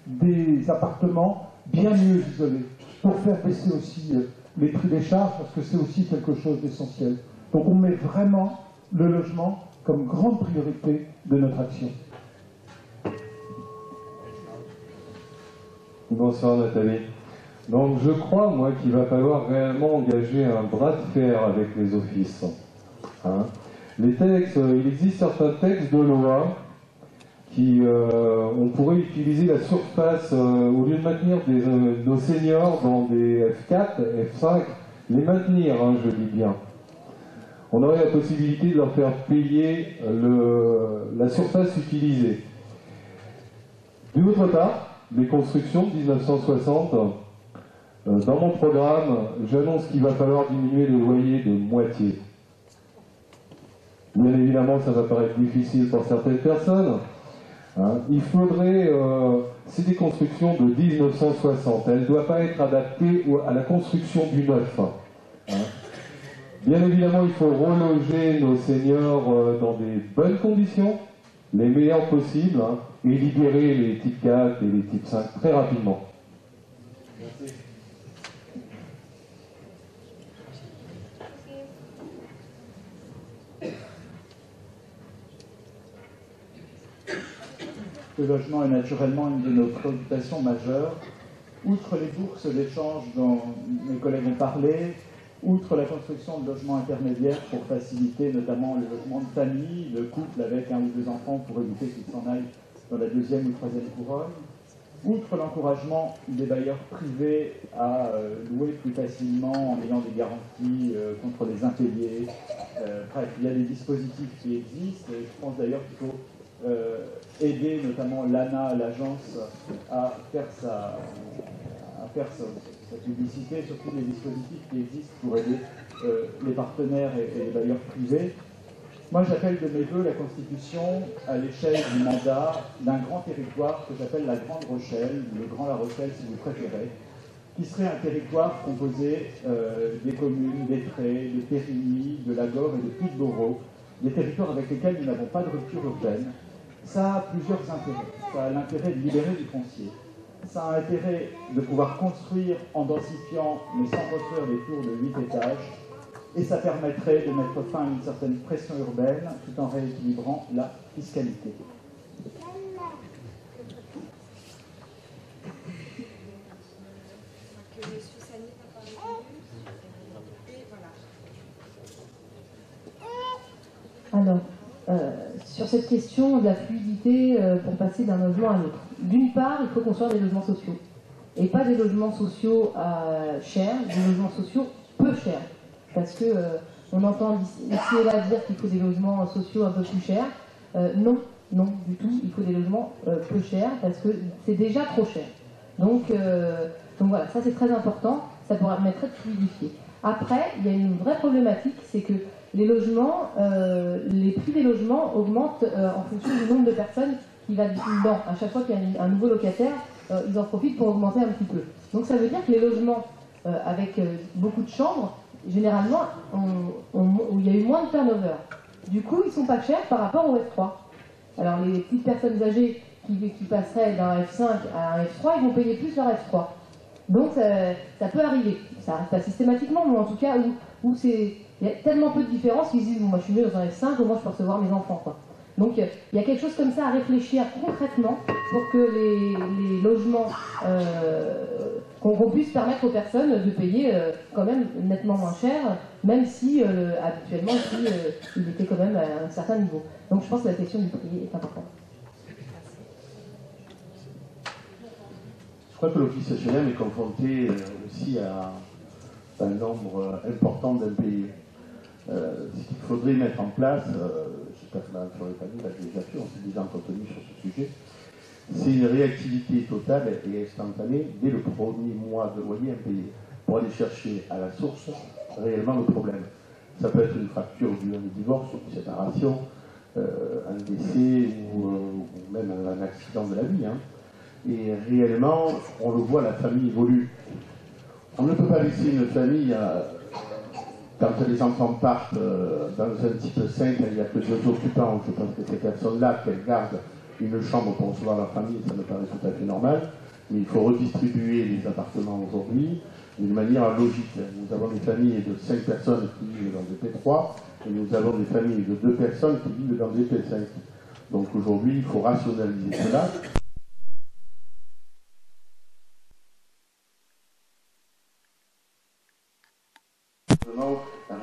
des appartements bien mieux isolés pour faire baisser aussi les prix des charges, parce que c'est aussi quelque chose d'essentiel. Donc on met vraiment le logement comme grande priorité de notre action. Bonsoir Nathalie. Donc je crois, moi, qu'il va falloir réellement engager un bras de fer avec les offices. Hein. Les textes, il existe certains textes de loi qui, on pourrait utiliser la surface, au lieu de maintenir nos seniors dans des F4, F5, les maintenir, hein, je dis bien. On aurait la possibilité de leur faire payer la surface utilisée. D'une autre part, les constructions de 1960, dans mon programme, j'annonce qu'il va falloir diminuer le loyer de moitié. Bien évidemment, ça va paraître difficile pour certaines personnes. Hein. Il faudrait... c'est des constructions de 1960. Elles ne doivent pas être adaptées à la construction du neuf. Hein. Bien évidemment, il faut reloger nos seniors dans des bonnes conditions, les meilleures possibles, hein, et libérer les types 4 et les types 5 très rapidement. Merci. Le logement est naturellement une de nos préoccupations majeures. Outre les bourses d'échange dont mes collègues ont parlé, outre la construction de logements intermédiaires pour faciliter notamment le logement de famille, de couple avec un ou deux enfants pour éviter qu'ils s'en aillent dans la deuxième ou troisième couronne, outre l'encouragement des bailleurs privés à louer plus facilement en ayant des garanties contre les impayés. Bref, il y a des dispositifs qui existent et je pense d'ailleurs qu'il faut aider notamment l'ANA, l'agence, à faire sa publicité, surtout les dispositifs qui existent pour aider les partenaires et les bailleurs privés. Moi, j'appelle de mes voeux la constitution à l'échelle du mandat d'un grand territoire que j'appelle la Grande Rochelle, ou le Grand La Rochelle si vous préférez, qui serait un territoire composé des communes, des Trés, de Périgny, de Lagore et de Picboro, des territoires avec lesquels nous n'avons pas de rupture urbaine. Ça a plusieurs intérêts. Ça a l'intérêt de libérer du foncier. Ça a intérêt de pouvoir construire en densifiant, mais sans construire des tours de 8 étages. Et ça permettrait de mettre fin à une certaine pression urbaine tout en rééquilibrant la fiscalité. Alors, sur cette question de la fluidité pour passer d'un logement à l'autre. D'une part, il faut construire des logements sociaux. Et pas des logements sociaux chers, des logements sociaux peu chers. Parce que on entend ici et là dire qu'il faut des logements sociaux un peu plus chers. Non, non, du tout. Il faut des logements peu chers parce que c'est déjà trop cher. Donc voilà, ça c'est très important. ça permettrait de fluidifier. Après, il y a une vraie problématique, c'est que les logements, les prix des logements augmentent en fonction du nombre de personnes qui va dedans. À chaque fois qu'il y a un nouveau locataire, ils en profitent pour augmenter un petit peu. Donc ça veut dire que les logements avec beaucoup de chambres, généralement, il y a eu moins de turnover. Du coup, ils ne sont pas chers par rapport au F3. Alors les petites personnes âgées qui passeraient d'un F5 à un F3, ils vont payer plus leur F3. Donc ça peut arriver. Ça n'arrive pas systématiquement, mais en tout cas où il y a tellement peu de différence qu'ils se disent bon, moi je suis mieux dans un F5, au moins je peux recevoir mes enfants, quoi. Donc il y a quelque chose comme ça à réfléchir concrètement pour que les logements, qu'on puisse permettre aux personnes de payer quand même nettement moins cher, même si habituellement il était quand même à un certain niveau. Donc je pense que la question du prix est importante. Je crois que l'Office HLM est confronté aussi à un nombre important d'impayés. Ce qu'il faudrait mettre en place, j'espère que Mme Fleury-Pagny l'a déjà fait, on s'est déjà entretenu sur ce sujet, c'est une réactivité totale et instantanée dès le premier mois de loyer impayé, pour aller chercher à la source réellement le problème. Ça peut être une fracture due à un divorce, une séparation, un décès ou même un accident de la vie. Hein. Et réellement, on le voit, la famille évolue. On ne peut pas laisser une famille, quand les enfants partent dans un type 5, il n'y a que 2 occupants. Je pense que ces personnes-là, qu'elles gardent une chambre pour recevoir leur famille, ça me paraît tout à fait normal. Mais il faut redistribuer les appartements aujourd'hui d'une manière logique. Nous avons des familles de 5 personnes qui vivent dans des P3 et nous avons des familles de 2 personnes qui vivent dans des P5. Donc aujourd'hui, il faut rationaliser cela.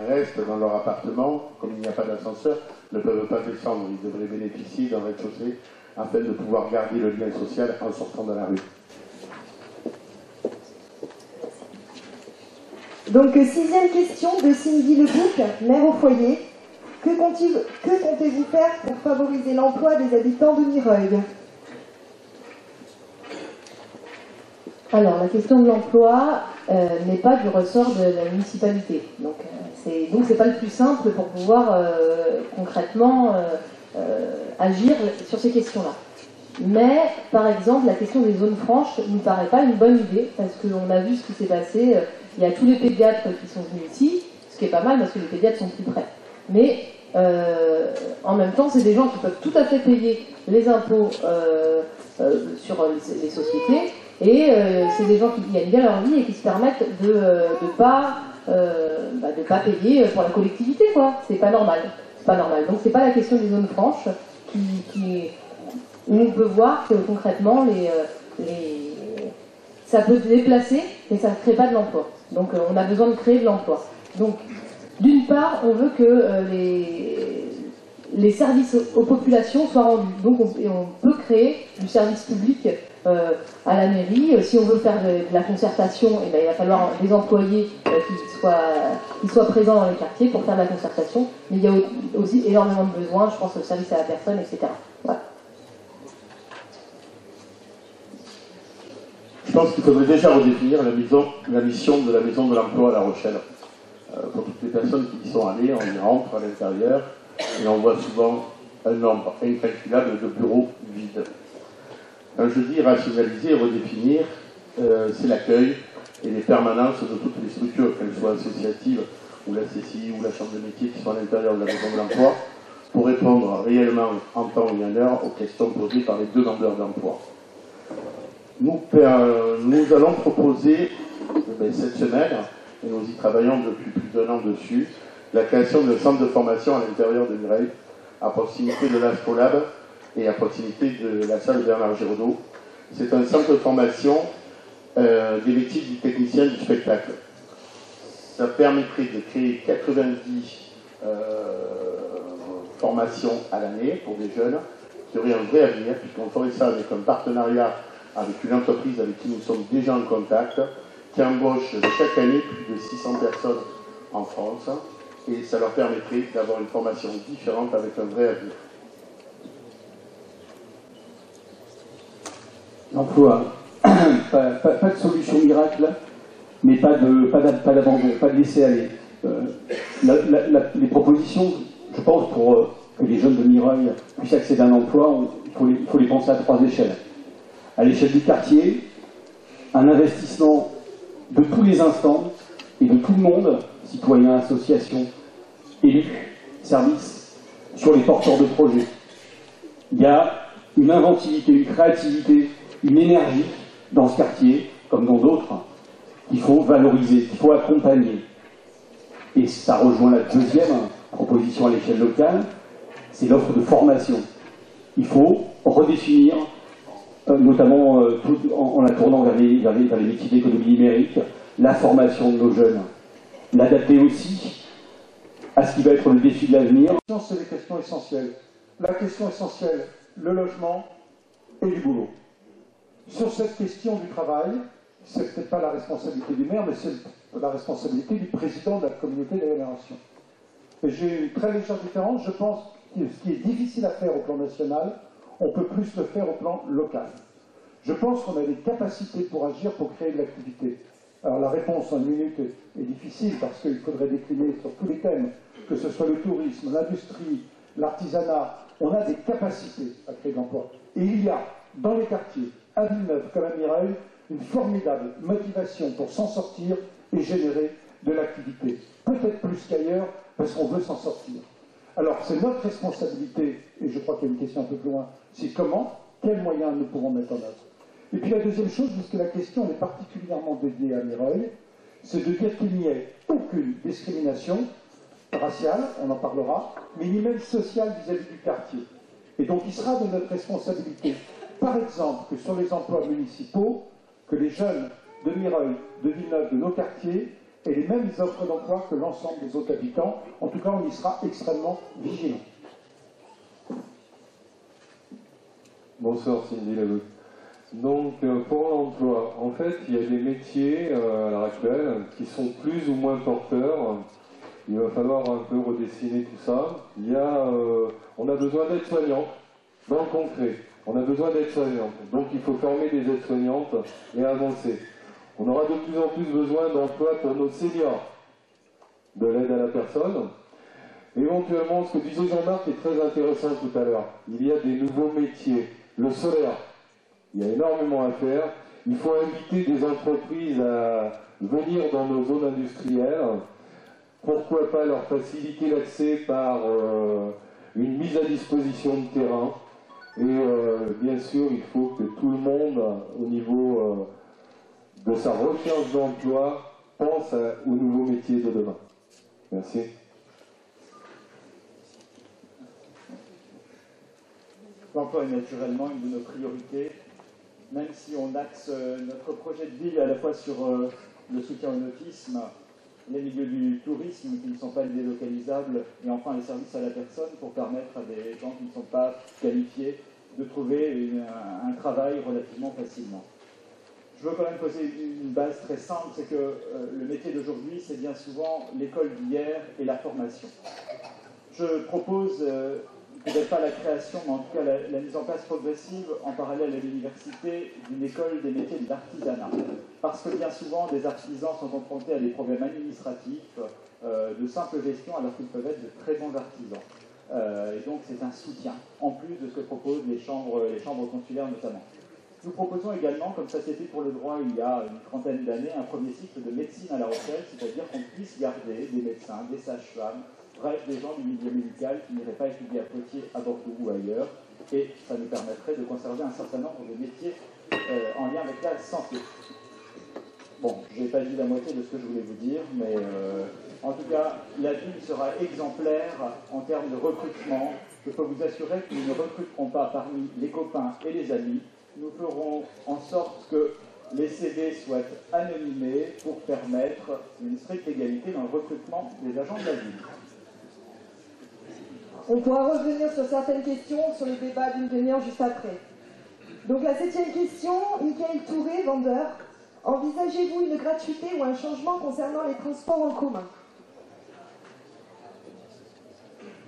Restent dans leur appartement, comme il n'y a pas d'ascenseur, ne peuvent pas descendre. Ils devraient bénéficier d'un rez-de-chaussée afin de pouvoir garder le lien social en sortant de la rue. Donc, 6e question de Cindy Lebouc, maire au foyer. Que comptez-vous faire pour favoriser l'emploi des habitants de Mireuil? Alors, la question de l'emploi n'est pas du ressort de la municipalité. Donc, c'est pas le plus simple pour pouvoir concrètement agir sur ces questions-là. Mais, par exemple, la question des zones franches ne nous paraît pas une bonne idée, parce qu'on a vu ce qui s'est passé. Il y a tous les pédiatres qui sont venus ici, ce qui est pas mal parce que les pédiatres sont plus près. Mais en même temps, c'est des gens qui peuvent tout à fait payer les impôts sur les sociétés. Et c'est des gens qui gagnent bien leur vie et qui se permettent de pas payer pour la collectivité, quoi. C'est pas normal. C'est pas normal. Donc c'est pas la question des zones franches où on peut voir que concrètement ça peut se déplacer, mais ça ne crée pas de l'emploi. Donc on a besoin de créer de l'emploi. Donc d'une part, on veut que les services aux populations soient rendus. Donc on peut créer du service public à la mairie. Si on veut faire de la concertation, eh ben, il va falloir des employés qui soient présents dans les quartiers pour faire de la concertation. Mais il y a aussi énormément de besoins, je pense au service à la personne, etc. Voilà. Je pense qu'il faudrait déjà redéfinir la mission de la Maison de l'Emploi à La Rochelle. Pour toutes les personnes qui y sont allées, on y rentre à l'intérieur et on voit souvent un nombre incalculable de bureaux vides. Quand je dis rationaliser et redéfinir, c'est l'accueil et les permanences de toutes les structures, qu'elles soient associatives ou la CCI ou la Chambre de métier qui sont à l'intérieur de la Maison de l'Emploi, pour répondre réellement en temps et en heure aux questions posées par les demandeurs d'emploi. Nous allons proposer cette semaine, et nous y travaillons depuis plus d'1 an dessus, la création d'un centre de formation à l'intérieur de Mireuil, à proximité de l'Astrolabe et à proximité de la salle Bernard Giraudot. C'est un centre de formation des métiers du technicien du spectacle. Ça permettrait de créer 90 formations à l'année pour des jeunes qui auraient un vrai avenir, puisqu'on ferait ça avec un partenariat avec une entreprise avec qui nous sommes déjà en contact, qui embauche chaque année plus de 600 personnes en France, et ça leur permettrait d'avoir une formation différente avec un vrai avenir. L'emploi, pas de solution miracle, mais pas d'abandon, pas de laisser aller. Les propositions, je pense, pour que les jeunes de Mireuil puissent accéder à un emploi, il faut les penser à 3 échelles. À l'échelle du quartier, un investissement de tous les instants et de tout le monde, citoyens, associations, élus, services, sur les porteurs de projets. Il y a une inventivité, une créativité, une énergie dans ce quartier, comme dans d'autres, qu'il faut valoriser, qu'il faut accompagner. Et ça rejoint la deuxième proposition à l'échelle locale, c'est l'offre de formation. Il faut redéfinir, notamment en la tournant vers les métiers d'économie numérique, la formation de nos jeunes. L'adapter aussi à ce qui va être le défi de l'avenir. C'est les questions essentielles. La question essentielle, le logement et du boulot. Sur cette question du travail, c'est peut-être pas la responsabilité du maire, mais c'est la responsabilité du président de la communauté d'agglomération. Et j'ai une très légère différence. Je pense que ce qui est difficile à faire au plan national, on peut plus le faire au plan local. Je pense qu'on a des capacités pour agir, pour créer de l'activité. Alors la réponse en une minute est difficile parce qu'il faudrait décliner sur tous les thèmes, que ce soit le tourisme, l'industrie, l'artisanat. On a des capacités à créer de l'emploi. Et il y a, dans les quartiers, à Villeneuve comme à Mireuil, une formidable motivation pour s'en sortir et générer de l'activité. Peut-être plus qu'ailleurs, parce qu'on veut s'en sortir. Alors, c'est notre responsabilité, et je crois qu'il y a une question un peu plus loin, c'est comment, quels moyens nous pouvons mettre en œuvre. Et puis la deuxième chose, puisque la question est particulièrement dédiée à Mireuil, c'est de dire qu'il n'y ait aucune discrimination raciale, on en parlera, mais ni même sociale vis-à-vis du quartier. Et donc il sera de notre responsabilité, par exemple, que sur les emplois municipaux, que les jeunes de Mireuil, de Villeneuve, de nos quartiers, aient les mêmes offres d'emploi que l'ensemble des autres habitants. En tout cas, on y sera extrêmement vigilants. Bonsoir Cindy Lagoutte. Donc pour l'emploi, en fait il y a des métiers à l'heure actuelle qui sont plus ou moins porteurs. Il va falloir un peu redessiner tout ça. On a besoin d'aides-soignantes, dans le concret. On a besoin d'aides-soignantes. Donc il faut former des aides-soignantes et avancer. On aura de plus en plus besoin d'emplois pour nos seniors, de l'aide à la personne. Éventuellement, ce que disait Jean-Marc est très intéressant tout à l'heure. Il y a des nouveaux métiers. Le solaire, il y a énormément à faire. Il faut inviter des entreprises à venir dans nos zones industrielles. Pourquoi pas leur faciliter l'accès par une mise à disposition de terrain. Et bien sûr, il faut que tout le monde, au niveau de sa recherche d'emploi, pense aux nouveaux métiers de demain. Merci. L'emploi est naturellement une de nos priorités, même si on axe notre projet de ville à la fois sur le soutien au nautisme, les milieux du tourisme qui ne sont pas délocalisables, et enfin les services à la personne pour permettre à des gens qui ne sont pas qualifiés de trouver un travail relativement facilement. Je veux quand même poser une base très simple, c'est que le métier d'aujourd'hui, c'est bien souvent l'école d'hier et la formation. Je propose peut-être pas la création, mais en tout cas la mise en place progressive en parallèle à l'université d'une école des métiers de l'artisanat. Parce que bien souvent, des artisans sont confrontés à des problèmes administratifs, de simple gestion, alors qu'ils peuvent être de très bons artisans. Et donc c'est un soutien, en plus de ce que proposent les chambres consulaires notamment. Nous proposons également, comme ça c'était pour le droit il y a une trentaine d'années, un premier cycle de médecine à La Rochelle, c'est-à-dire qu'on puisse garder des médecins, des sages-femmes, bref, des gens du milieu médical qui n'iraient pas étudier à Poitiers, à Bordeaux ou ailleurs, et ça nous permettrait de conserver un certain nombre de métiers en lien avec la santé. Bon, je n'ai pas dit la moitié de ce que je voulais vous dire, mais en tout cas, la ville sera exemplaire en termes de recrutement. Je peux vous assurer que nous ne recruterons pas parmi les copains et les amis. Nous ferons en sorte que les CV soient anonymés pour permettre une stricte égalité dans le recrutement des agents de la ville. On pourra revenir sur certaines questions sur le débat d'une demi-heure juste après. Donc la 7e question, Michael Touré, vendeur. Envisagez-vous une gratuité ou un changement concernant les transports en commun?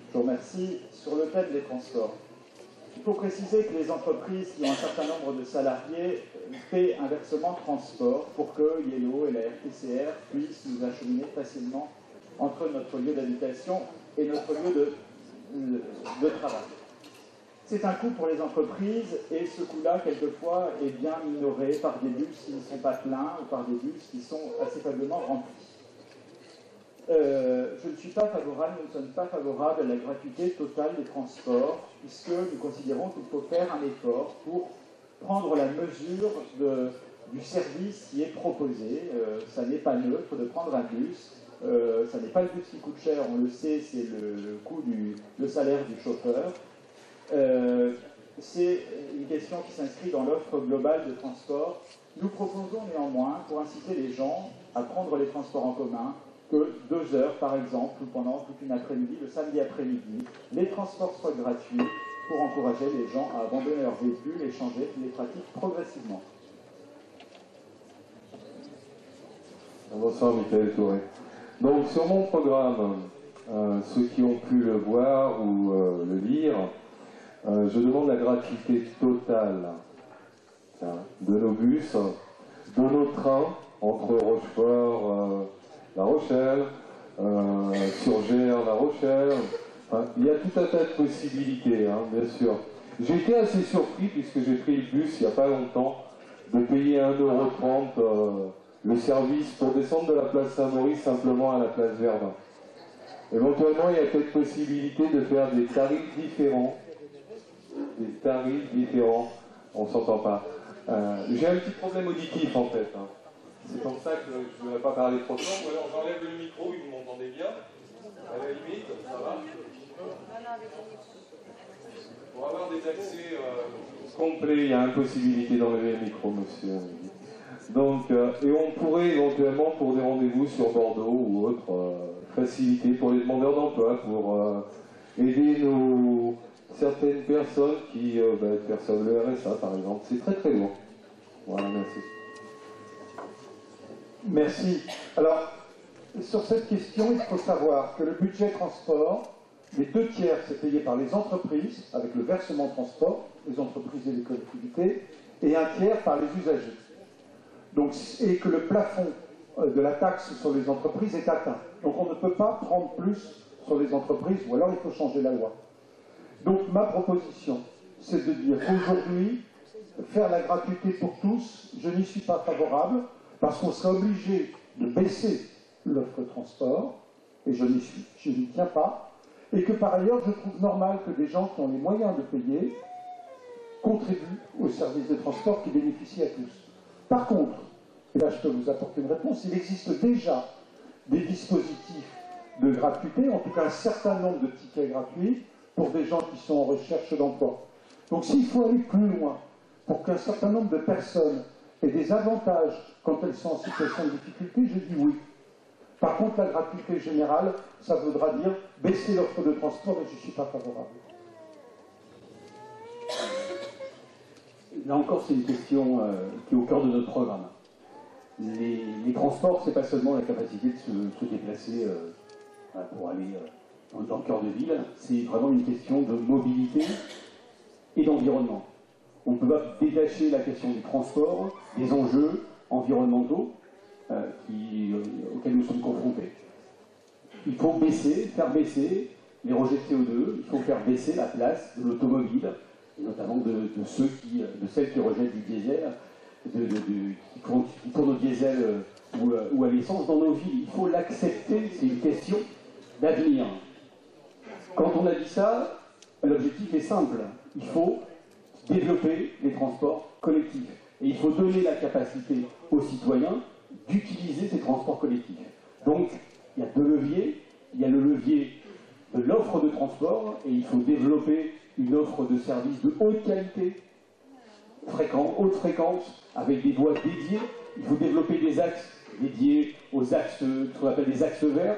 Je vous remercie. Sur le thème des transports, Il faut préciser que les entreprises qui ont un certain nombre de salariés paient un versement transport pour que Yellow et la RTCR puissent nous acheminer facilement entre notre lieu d'habitation et notre lieu de travail. C'est un coût pour les entreprises et ce coût-là, quelquefois, est bien minoré par des bus qui ne sont pas pleins ou par des bus qui sont assez faiblement remplis. Je ne suis pas favorable, nous ne sommes pas favorables à la gratuité totale des transports, puisque nous considérons qu'il faut faire un effort pour prendre la mesure du service qui est proposé. Ça n'est pas neutre de prendre un bus, ça n'est pas le bus qui coûte cher, on le sait, c'est le coût le salaire du chauffeur. C'est une question qui s'inscrit dans l'offre globale de transport. Nous proposons néanmoins, pour inciter les gens à prendre les transports en commun, que 2 heures, par exemple, ou pendant toute une après-midi, le samedi après-midi, les transports soient gratuits pour encourager les gens à abandonner leur véhicule et changer les pratiques progressivement. Bonsoir, Michael Touré. Donc, sur mon programme, ceux qui ont pu le voir ou le lire, je demande la gratuité totale de nos bus, de nos trains entre Rochefort, La Rochelle, Surgères, La Rochelle. Enfin, il y a tout un tas de possibilités, bien sûr. J'ai été assez surpris, puisque j'ai pris le bus il n'y a pas longtemps, de payer 1,30 € le service pour descendre de la place Saint-Maurice simplement à la place Verdun. Éventuellement, il y a peut-être possibilité de faire des tarifs différents. On ne s'entend pas. J'ai un petit problème auditif en fait. C'est pour ça que je ne voudrais pas parler trop fort. Ou alors j'enlève le micro, vous m'entendez bien. À la limite, ça va. Pour avoir des accès complets, il y a impossibilité d'enlever le micro, monsieur. Donc, et on pourrait éventuellement, pour des rendez-vous sur Bordeaux ou autre, faciliter pour les demandeurs d'emploi, pour aider certaines personnes qui perçoivent le RSA, par exemple. C'est très très lourd. Voilà, merci. Merci. Alors, sur cette question, il faut savoir que le budget transport, les 2/3, c'est payé par les entreprises, avec le versement transport, les entreprises et les collectivités, et 1/3 par les usagers. Donc, et que le plafond de la taxe sur les entreprises est atteint. Donc on ne peut pas prendre plus sur les entreprises, ou alors il faut changer la loi. Donc ma proposition, c'est de dire qu'aujourd'hui, faire la gratuité pour tous, je n'y suis pas favorable, parce qu'on serait obligé de baisser l'offre de transport, et je n'y tiens pas, et que par ailleurs, je trouve normal que des gens qui ont les moyens de payer contribuent au service de transport qui bénéficie à tous. Par contre, et là je peux vous apporter une réponse, il existe déjà des dispositifs de gratuité, en tout cas un certain nombre de tickets gratuits pour des gens qui sont en recherche d'emploi. Donc s'il faut aller plus loin pour qu'un certain nombre de personnes aient des avantages quand elles sont en situation de difficulté, je dis oui. Par contre, la gratuité générale, ça voudra dire baisser l'offre de transport et je ne suis pas favorable. Là encore, c'est une question qui est au cœur de notre programme. Les transports, c'est pas seulement la capacité de se déplacer pour aller dans le cœur de ville, c'est vraiment une question de mobilité et d'environnement. On ne peut pas détacher la question du transport des enjeux environnementaux auxquels nous sommes confrontés. Il faut faire baisser les rejets de CO2, il faut faire baisser la place de l'automobile, et notamment de celles qui rejettent du diesel, qui tournent au diesel ou à l'essence dans nos villes. Il faut l'accepter, c'est une question d'avenir. Quand on a dit ça, l'objectif est simple. Il faut développer les transports collectifs. Et il faut donner la capacité aux citoyens d'utiliser ces transports collectifs. Donc, il y a 2 leviers. Il y a le levier de l'offre de transport, et il faut développer une offre de services de haute qualité, haute fréquence, avec des voies dédiées. Il faut développer des axes dédiés aux axes, ce qu'on appelle des axes verts,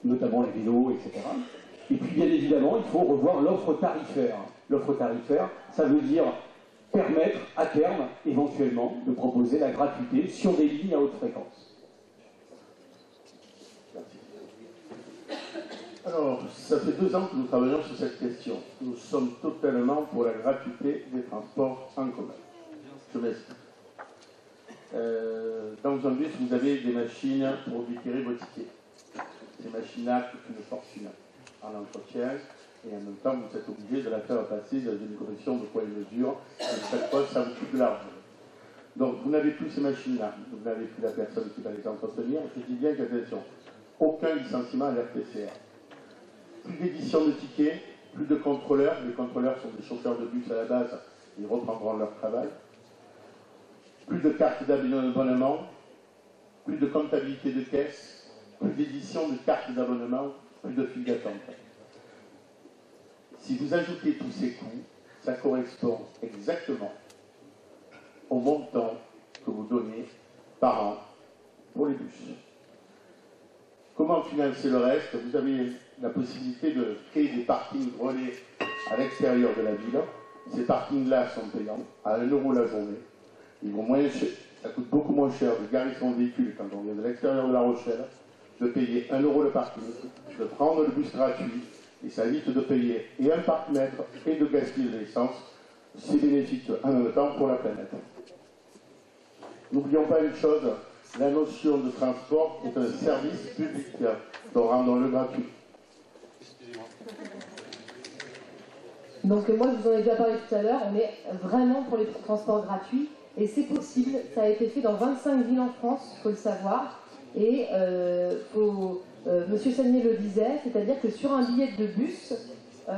notamment les vélos, etc. Et puis, bien évidemment, il faut revoir l'offre tarifaire. L'offre tarifaire, ça veut dire permettre, à terme, éventuellement, de proposer la gratuité sur des lignes à haute fréquence. Alors, ça fait 2 ans que nous travaillons sur cette question. Nous sommes totalement pour la gratuité des transports en commun. Je m'explique. Dans un bus, vous avez des machines pour retirer vos tickets. Ces machines-là coûtent une fortune en entretien, et en même temps, vous êtes obligé de la faire passer dans une commission de poids et mesure, et chaque fois, ça vous coûte de l'argent. Donc, vous n'avez plus ces machines-là, vous n'avez plus la personne qui va les entretenir. Je dis bien qu'attention, aucun licenciement à l'RTCR. Plus d'édition de tickets, plus de contrôleurs. Les contrôleurs sont des chauffeurs de bus à la base, ils reprendront leur travail. Plus de cartes d'abonnement, plus de comptabilité de caisse, plus d'édition de cartes d'abonnement, plus de files d'attente. Si vous ajoutez tous ces coûts, ça correspond exactement au montant que vous donnez par an pour les bus. Comment financer le reste? Vous avez la possibilité de créer des parkings relais à l'extérieur de la ville. Ces parkings-là sont payants, à 1 € la journée. Ils vont moins cher. Ça coûte beaucoup moins cher de garer son véhicule quand on vient de l'extérieur de La Rochelle, de payer 1 € le parking, de prendre le bus gratuit, et ça évite de payer et un parc-mètre et de gaspiller de l'essence. C'est bénéfique en même temps pour la planète. N'oublions pas une chose, la notion de transport est un service public, donc rendons-le gratuit. Donc moi, je vous en ai déjà parlé tout à l'heure, on est vraiment pour les transports gratuits, et c'est possible, ça a été fait dans 25 villes en France, il faut le savoir, et Monsieur Sagnier le disait, c'est-à-dire que sur un billet de bus,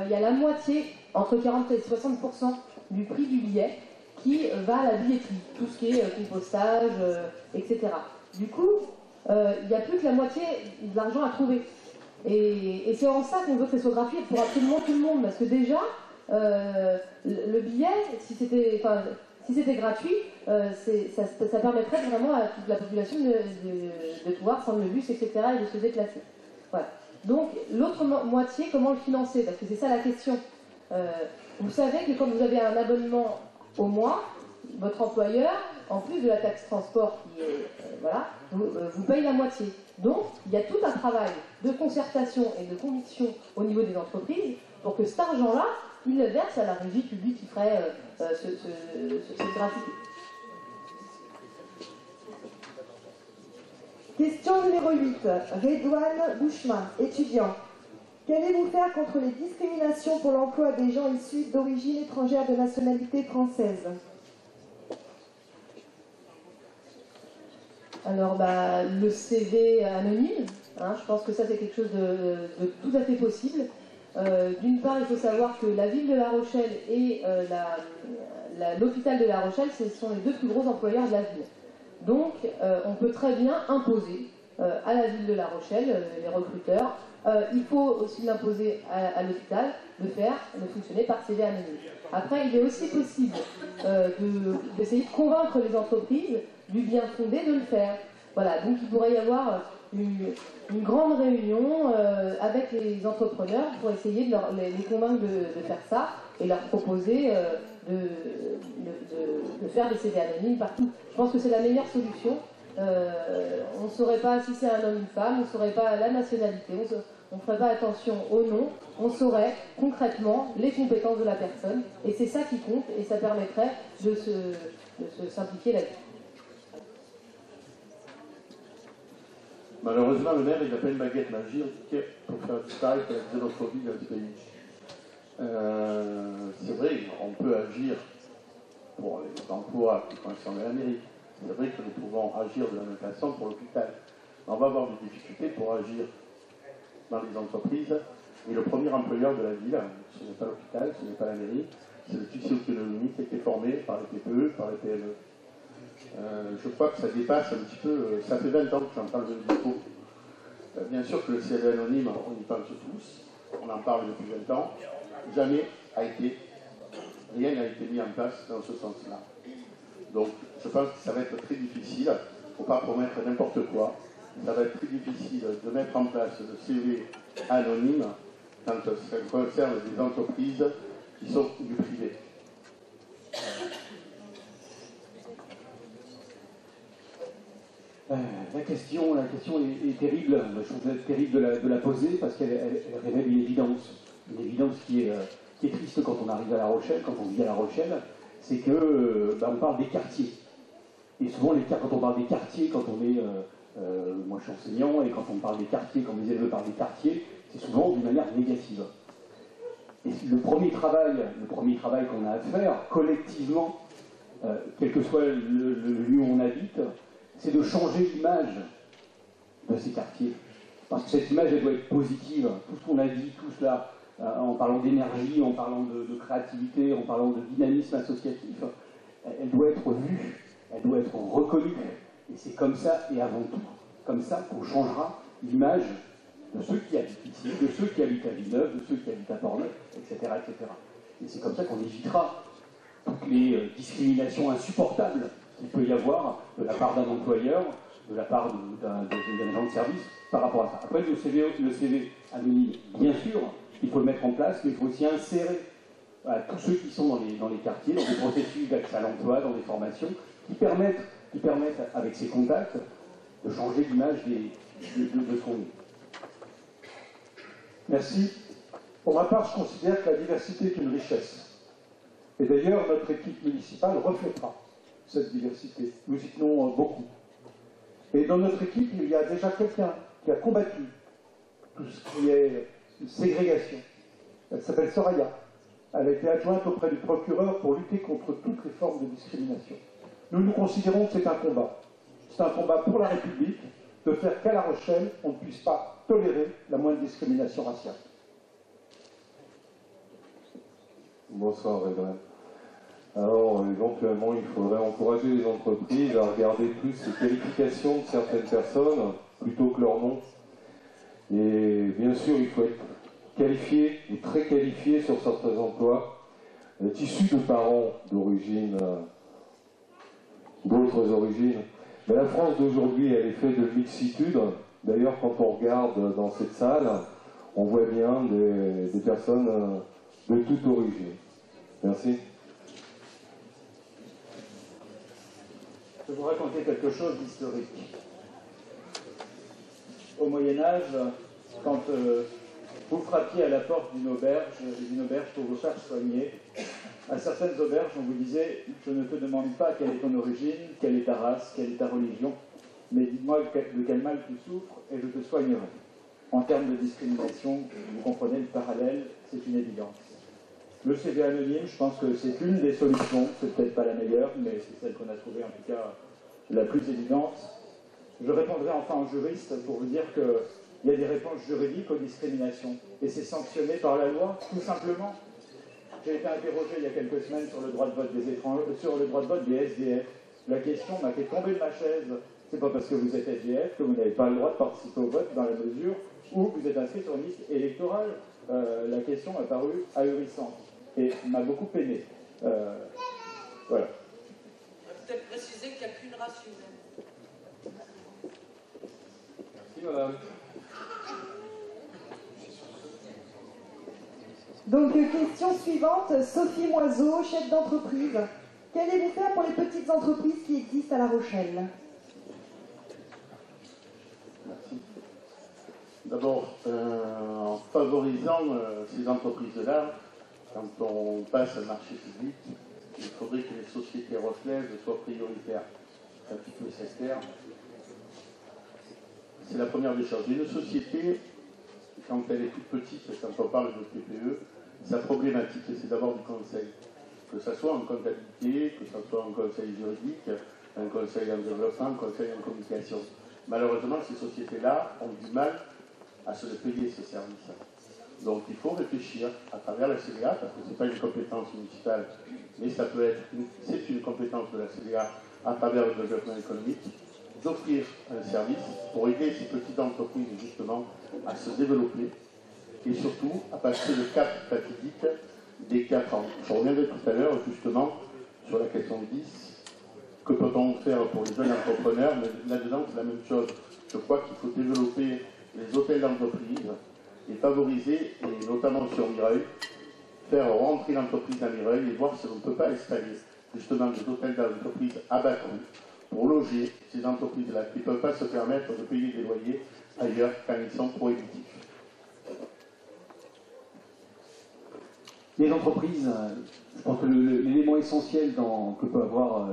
il y a la moitié, entre 40 et 60% du prix du billet, qui va à la billetterie, tout ce qui est compostage, etc. Du coup, il n'y a plus que la moitié de l'argent à trouver. Et c'est en ça qu'on veut que ce soit gratuit pour absolument tout le monde, parce que déjà, le billet, si c'était gratuit, ça permettrait vraiment à toute la population de pouvoir prendre le bus, etc., et de se déplacer. Voilà. Donc, l'autre moitié, comment le financer? Parce que c'est ça la question. Vous savez que quand vous avez un abonnement au mois, votre employeur, en plus de la taxe transport qui est, vous paye la moitié. Donc, il y a tout un travail de concertation et de conviction au niveau des entreprises pour que cet argent-là, il le verse à la régie publique qui ferait cette gratuité. Question numéro 8. Redouane Bouchma, étudiant. Qu'allez-vous faire contre les discriminations pour l'emploi des gens issus d'origine étrangère de nationalité française? Alors, le CV anonyme, je pense que ça c'est quelque chose de tout à fait possible. D'une part, il faut savoir que la ville de La Rochelle et l'hôpital de La Rochelle, ce sont les 2 plus gros employeurs de la ville. Donc, on peut très bien imposer à la ville de La Rochelle, les recruteurs, il faut aussi l'imposer à l'hôpital de fonctionner par CV anonyme. Après, il est aussi possible d'essayer de convaincre les entreprises du bien fondé de le faire. Voilà, donc il pourrait y avoir une grande réunion avec les entrepreneurs pour essayer de les convaincre de faire ça et leur proposer de faire des CV anonymes partout. Je pense que c'est la meilleure solution. On ne saurait pas si c'est un homme ou une femme, on ne saurait pas la nationalité, on ne ferait pas attention au nom, on saurait concrètement les compétences de la personne, et c'est ça qui compte, et ça permettrait de se simplifier la vie. Malheureusement, le maire, il n'a pas une baguette magique pour faire du travail pour la xénophobie dans ce pays. C'est vrai, on peut agir pour les emplois qui concernent la mairie. C'est vrai que nous pouvons agir de la même façon pour l'hôpital. On va avoir des difficultés pour agir dans les entreprises. Et le premier employeur de la ville, ce n'est pas l'hôpital, ce n'est pas la mairie, c'est le tissu économique qui a été formé par les TPE, par les PME. Je crois que ça dépasse un petit peu, ça fait 20 ans que j'en parle de discours. Bien sûr que le CV anonyme, on y pense tous, on en parle depuis 20 ans, jamais rien n'a été mis en place dans ce sens-là. Donc je pense que ça va être très difficile, il ne faut pas promettre n'importe quoi, ça va être très difficile de mettre en place le CV anonyme quand ça concerne des entreprises qui sont du privé. La question est terrible. Je trouve terrible de la poser parce qu'elle révèle une évidence qui est triste quand on arrive à La Rochelle, quand on vit à La Rochelle, c'est que on parle des quartiers. Et souvent, quand on parle des quartiers, quand on est, moi je suis enseignant, et quand on parle des quartiers, quand les élèves parlent des quartiers, c'est souvent d'une manière négative. Et le premier travail qu'on a à faire, collectivement, quel que soit le lieu où on habite, c'est de changer l'image de ces quartiers. Parce que cette image, elle doit être positive. Tout ce qu'on a dit, tout cela, en parlant d'énergie, en parlant de créativité, en parlant de dynamisme associatif, elle doit être vue, elle doit être reconnue. Et c'est comme ça, et avant tout, comme ça qu'on changera l'image de ceux qui habitent ici, de ceux qui habitent à Villeneuve, de ceux qui habitent à Portneuf, etc., etc. Et c'est comme ça qu'on évitera toutes les discriminations insupportables qu'il peut y avoir de la part d'un employeur, de la part d'un agent de service par rapport à ça. Après, le CV anonyme, bien sûr, il faut le mettre en place, mais il faut aussi insérer tous ceux qui sont dans les quartiers, dans des processus d'accès à l'emploi, dans des formations, qui permettent, avec ces contacts, de changer l'image de son nid. Merci. Pour ma part, je considère que la diversité est une richesse. Et d'ailleurs, notre équipe municipale reflètera cette diversité. Nous y tenons beaucoup. Et dans notre équipe, il y a déjà quelqu'un qui a combattu tout ce qui est une ségrégation. Elle s'appelle Soraya. Elle a été adjointe auprès du procureur pour lutter contre toutes les formes de discrimination. Nous considérons que c'est un combat. C'est un combat pour la République, de faire qu'à La Rochelle, on ne puisse pas tolérer la moindre discrimination raciale. Bonsoir, Redouane. Alors, éventuellement, il faudrait encourager les entreprises à regarder plus les qualifications de certaines personnes plutôt que leur nom. Et bien sûr, il faut être qualifié ou très qualifié sur certains emplois, issus de parents d'origine, d'autres origines. Mais la France d'aujourd'hui, elle est faite de mixitude. D'ailleurs, quand on regarde dans cette salle, on voit bien des personnes de toute origine. Merci. Je vais vous raconter quelque chose d'historique. Au Moyen-Âge, quand vous frappiez à la porte d'une auberge pour vous faire soigner, à certaines auberges, on vous disait « Je ne te demande pas quelle est ton origine, quelle est ta race, quelle est ta religion, mais dis-moi de quel mal tu souffres et je te soignerai. » En termes de discrimination, vous comprenez le parallèle, c'est une évidence. Le CV anonyme, je pense que c'est une des solutions, c'est peut-être pas la meilleure, mais c'est celle qu'on a trouvée en tout cas la plus évidente. Je répondrai enfin aux juristes pour vous dire qu'il y a des réponses juridiques aux discriminations, et c'est sanctionné par la loi, tout simplement. J'ai été interrogé il y a quelques semaines sur le droit de vote des étrangers, sur le droit de vote des SDF. La question m'a fait tomber de ma chaise. C'est pas parce que vous êtes SDF que vous n'avez pas le droit de participer au vote dans la mesure où vous êtes inscrit sur une liste électorale. La question m'a paru ahurissante et m'a beaucoup peiné. Voilà. On va peut-être préciser qu'il n'y a qu'une race humaine. Merci, madame. Donc, question suivante, Sophie Moiseau, chef d'entreprise. Qu'allez-vous faire pour les petites entreprises qui existent à La Rochelle? Merci. D'abord, en favorisant ces entreprises-là, quand on passe un marché public, il faudrait que les sociétés reflèvent soient prioritaires. C'est un petit peu sectaire. C'est la première des choses. Une société, quand elle est toute petite, quand on parle de TPE, sa problématique, c'est d'avoir du conseil. Que ce soit en comptabilité, que ce soit en conseil juridique, un conseil en développement, un conseil en communication. Malheureusement, ces sociétés-là ont du mal à se le payer, ce service. Donc il faut réfléchir à travers la CDA, parce que ce n'est pas une compétence municipale, mais ça peut être, c'est une compétence de la CDA à travers le développement économique, d'offrir un service pour aider ces petites entreprises justement à se développer et surtout à passer le cap fatidique des 4 ans. Je reviendrai tout à l'heure justement sur la question 10. Que peut-on faire pour les jeunes entrepreneurs? Mais là-dedans, c'est la même chose. Je crois qu'il faut développer les hôtels d'entreprise et favoriser, et notamment sur Mireuil, faire rentrer l'entreprise à Mireuil et voir si on ne peut pas installer justement des hôtels d'entreprise à bas coût pour loger ces entreprises-là qui ne peuvent pas se permettre de payer des loyers ailleurs quand ils sont prohibitifs. Les entreprises, je pense que l'élément essentiel que peut avoir,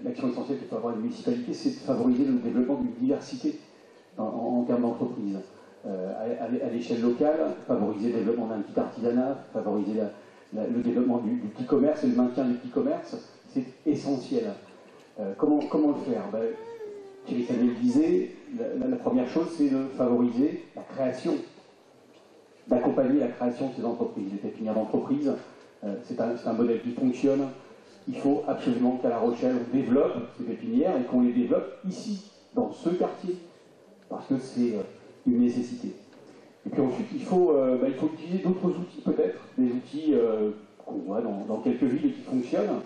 l'action essentielle que peut avoir une municipalité, c'est de favoriser le développement d'une diversité en termes d'entreprise. À l'échelle locale, favoriser le développement d'un petit artisanat, favoriser le développement du petit commerce et le maintien du petit commerce, c'est essentiel. Comment le faire? Thierry Samuel disait, la première chose, c'est de favoriser la création, d'accompagner la création de ces entreprises. Les pépinières d'entreprise, c'est un modèle qui fonctionne. Il faut absolument qu'à La Rochelle, on développe ces pépinières et qu'on les développe ici, dans ce quartier, parce que c'est une nécessité. Et puis ensuite, il faut utiliser d'autres outils peut-être, des outils qu'on voit dans quelques villes et qui fonctionnent.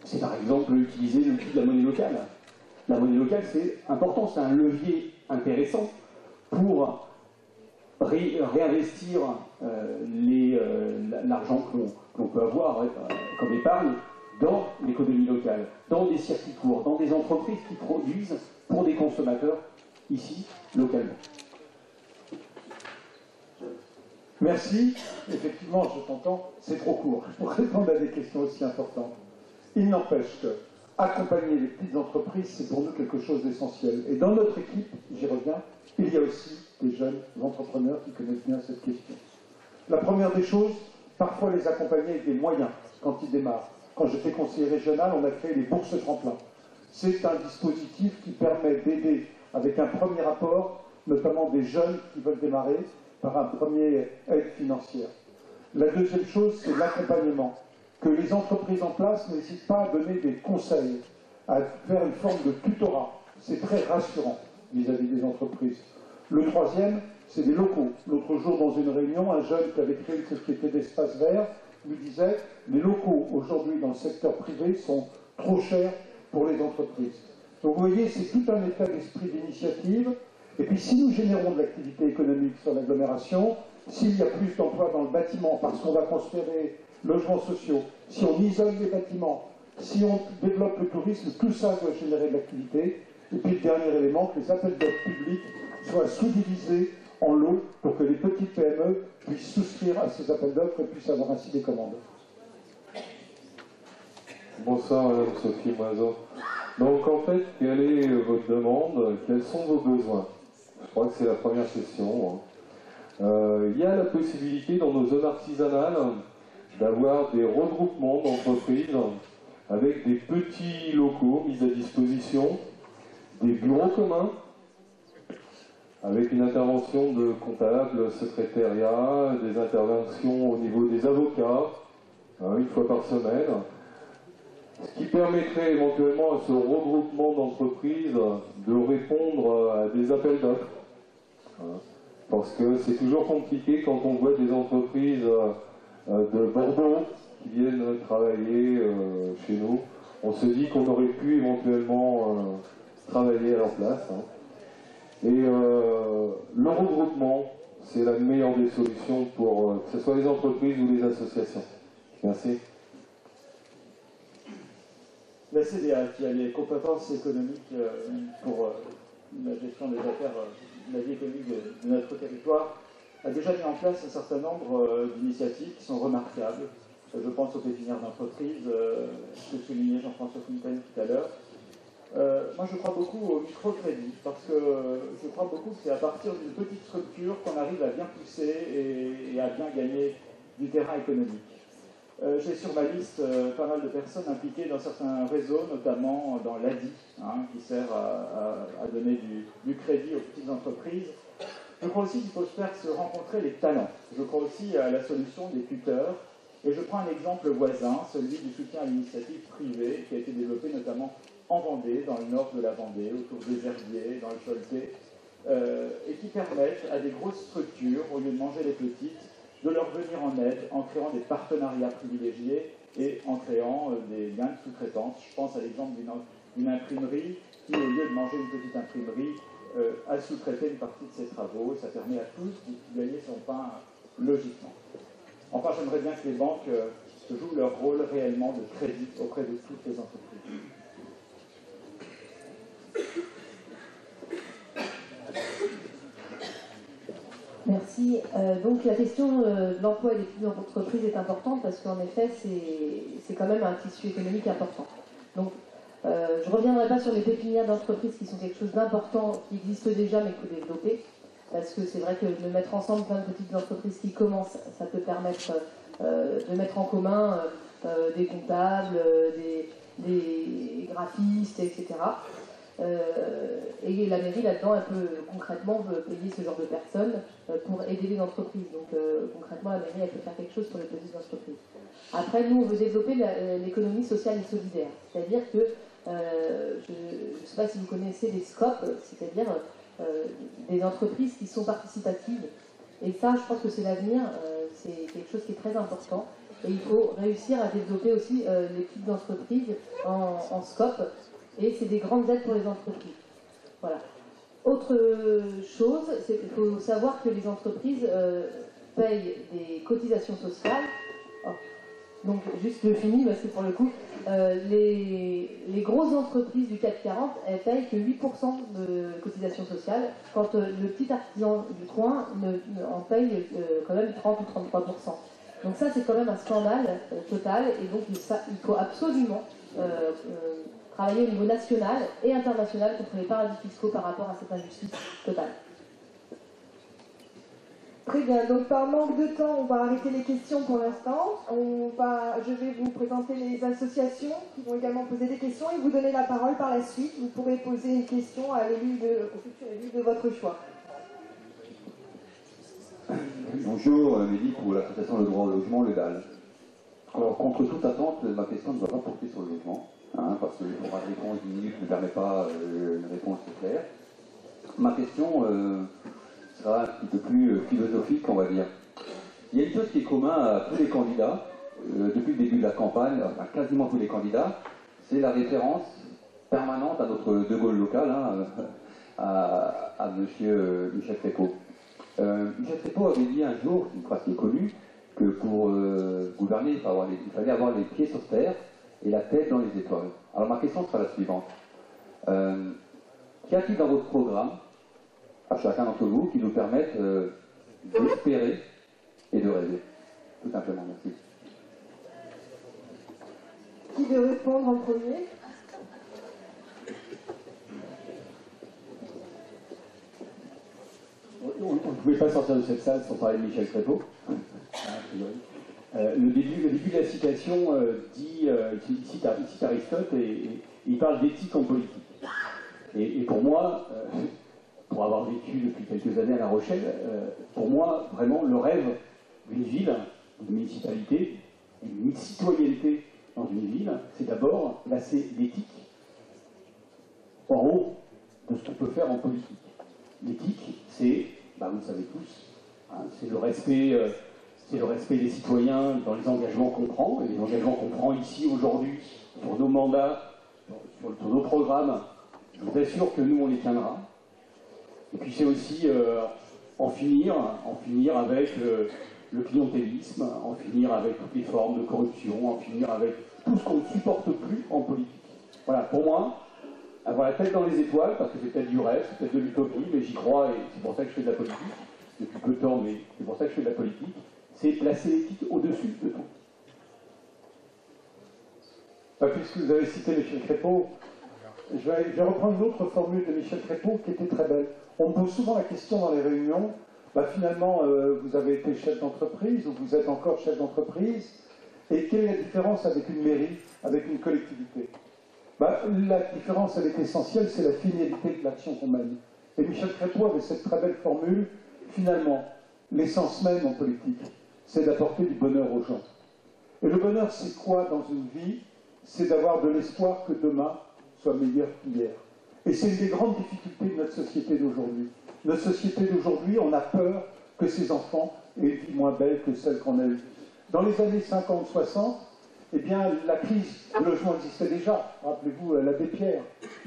C'est par exemple utiliser l'outil de la monnaie locale. La monnaie locale, c'est important, c'est un levier intéressant pour réinvestir l'argent que l'on peut avoir comme épargne dans l'économie locale, dans des circuits courts, dans des entreprises qui produisent pour des consommateurs ici, localement. Merci. Effectivement, je t'entends, c'est trop court pour répondre à des questions aussi importantes. Il n'empêche que accompagner les petites entreprises, c'est pour nous quelque chose d'essentiel. Et dans notre équipe, j'y reviens, il y a aussi des jeunes entrepreneurs qui connaissent bien cette question. La première des choses, parfois les accompagner avec des moyens quand ils démarrent. Quand j'étais conseiller régional, on a créé les bourses tremplin. C'est un dispositif qui permet d'aider avec un premier apport, notamment des jeunes qui veulent démarrer, par un premier aide financière. La deuxième chose, c'est l'accompagnement. Que les entreprises en place n'hésitent pas à donner des conseils, à faire une forme de tutorat. C'est très rassurant vis-à-vis des entreprises. Le troisième, c'est les locaux. L'autre jour, dans une réunion, un jeune qui avait créé une société d'espace vert lui disait « Les locaux, aujourd'hui, dans le secteur privé, sont trop chers pour les entreprises. » Donc vous voyez, c'est tout un état d'esprit d'initiative. Et puis si nous générons de l'activité économique sur l'agglomération, s'il y a plus d'emplois dans le bâtiment, parce qu'on va construire des logements sociaux, si on isole les bâtiments, si on développe le tourisme, tout ça doit générer de l'activité. Et puis le dernier élément, que les appels d'offres publics soient sous-divisés en lots pour que les petites PME puissent souscrire à ces appels d'offres et puissent avoir ainsi des commandes. Bonsoir Madame Sophie Moiseau. Donc en fait, quelle est votre demande? Quels sont vos besoins? Je crois que c'est la première question. Il y a la possibilité dans nos zones artisanales d'avoir des regroupements d'entreprises avec des petits locaux mis à disposition, des bureaux communs, avec une intervention de comptables, secrétariat, des interventions au niveau des avocats, une fois par semaine, ce qui permettrait éventuellement à ce regroupement d'entreprises de répondre à des appels d'offres. Parce que c'est toujours compliqué quand on voit des entreprises de Bordeaux qui viennent travailler chez nous. On se dit qu'on aurait pu éventuellement travailler à leur place. Et le regroupement, c'est la meilleure des solutions pour que ce soit les entreprises ou les associations. Merci. La CDA, qui a les compétences économiques pour la gestion des affaires, de la vie économique de notre territoire, a déjà mis en place un certain nombre d'initiatives qui sont remarquables. Je pense aux pépinières d'entreprise, que soulignait Jean-François Fontaine tout à l'heure. Moi, je crois beaucoup au microcrédit, parce que je crois beaucoup que c'est à partir d'une petite structure qu'on arrive à bien pousser et à bien gagner du terrain économique. J'ai sur ma liste pas mal de personnes impliquées dans certains réseaux, notamment dans l'ADI, qui sert à donner du crédit aux petites entreprises. Je crois aussi qu'il faut se faire se rencontrer les talents. Je crois aussi à la solution des tuteurs. Et je prends un exemple voisin, celui du soutien à l'initiative privée, qui a été développé notamment en Vendée, dans le nord de la Vendée, autour des Herbiers, dans le Choletais, et qui permettent à des grosses structures, au lieu de manger les petites, de leur venir en aide en créant des partenariats privilégiés et en créant des liens de sous-traitance. Je pense à l'exemple d'une imprimerie qui, au lieu de manger une petite imprimerie, a sous-traité une partie de ses travaux. Ça permet à tous de gagner son pain logiquement. Enfin, j'aimerais bien que les banques jouent leur rôle réellement de crédit auprès de toutes les entreprises. Merci. Donc la question de l'emploi et des petites entreprises est importante parce qu'en effet, c'est quand même un tissu économique important. Donc je ne reviendrai pas sur les pépinières d'entreprises qui sont quelque chose d'important, qui existe déjà mais qu'il faut développer. Parce que c'est vrai que de mettre ensemble plein de petites entreprises qui commencent, ça peut permettre de mettre en commun des comptables, des graphistes, etc. Et la mairie là-dedans, elle peut concrètement payer ce genre de personnes pour aider les entreprises. Donc concrètement, la mairie, elle peut faire quelque chose pour les petites entreprises. Après, nous, on veut développer l'économie sociale et solidaire. C'est-à-dire que, je ne sais pas si vous connaissez les SCOP, c'est-à-dire des entreprises qui sont participatives. Et ça, je pense que c'est l'avenir, c'est quelque chose qui est très important. Et il faut réussir à développer aussi les petites entreprises en SCOP. Et c'est des grandes aides pour les entreprises. Voilà. Autre chose, c'est qu'il faut savoir que les entreprises payent des cotisations sociales. Oh. Donc, juste je finis, parce que pour le coup, les grosses entreprises du CAC 40, elles payent que 8% de cotisations sociales, quand le petit artisan du coin en paye quand même 30 ou 33%. Donc ça, c'est quand même un scandale total, et donc il faut absolument travailler au niveau national et international contre les paradis fiscaux par rapport à cette injustice totale. Très bien, donc par manque de temps, on va arrêter les questions pour l'instant. Je vais vous présenter les associations qui vont également poser des questions et vous donner la parole par la suite. Vous pourrez poser une question au futur élu de votre choix. Bonjour, Mehdi pour l'association Le Droit au Logement, le DAL. Alors, contre toute attente, ma question ne va pas porter sur le logement, parce que pour ma réponse 10 minutes ne permet pas une réponse claire. Ma question sera un petit peu plus philosophique, on va dire. Il y a une chose qui est commune à tous les candidats, depuis le début de la campagne, à quasiment tous les candidats, c'est la référence permanente à notre De Gaulle local, à M. Michel Crépeau. Michel Crépeau avait dit un jour, une phrase qui est connue, que pour gouverner, il fallait avoir les pieds sur terre et la tête dans les étoiles. Alors ma question sera la suivante. Qu'y a-t-il dans votre programme, à chacun d'entre vous, qui nous permette d'espérer et de rêver? Tout simplement, merci. Qui veut répondre en premier? On ne pouvait pas sortir de cette salle sans parler de Michel Crépeau. Le début de la citation il cite Aristote et il parle d'éthique en politique. Et pour moi, pour avoir vécu depuis quelques années à La Rochelle, pour moi, vraiment, le rêve d'une ville, d'une municipalité, d'une citoyenneté dans une ville, c'est d'abord placer l'éthique en haut de ce qu'on peut faire en politique. L'éthique, c'est, vous le savez tous, c'est le respect des citoyens dans les engagements qu'on prend, et les engagements qu'on prend ici aujourd'hui sur nos mandats, sur nos programmes. Je vous assure que nous, on les tiendra. Et puis c'est aussi en finir avec le clientélisme, en finir avec toutes les formes de corruption, en finir avec tout ce qu'on ne supporte plus en politique. Voilà, pour moi, avoir la tête dans les étoiles, parce que c'est peut-être du rêve, c'est peut-être de l'utopie, mais j'y crois et c'est pour ça que je fais de la politique, depuis peu de temps, mais c'est pour ça que je fais de la politique, c'est placer l'éthique au-dessus de tout. Puisque vous avez cité Michel Crépeau, je vais reprendre une autre formule de Michel Crépeau qui était très belle. On me pose souvent la question dans les réunions, finalement, vous avez été chef d'entreprise, ou vous êtes encore chef d'entreprise, et quelle est la différence avec une mairie, avec une collectivité? La différence, elle est essentielle, c'est la finalité de l'action qu'on mène. Et Michel Crépeau avait cette très belle formule, finalement, l'essence même en politique, c'est d'apporter du bonheur aux gens. Et le bonheur, c'est quoi dans une vie? C'est d'avoir de l'espoir que demain soit meilleur qu'hier. Et c'est une des grandes difficultés de notre société d'aujourd'hui. Notre société d'aujourd'hui, on a peur que ses enfants aient une vie moins belle que celle qu'on a eue. Dans les années 50-60, la crise du logement existait déjà, rappelez-vous l'abbé Pierre.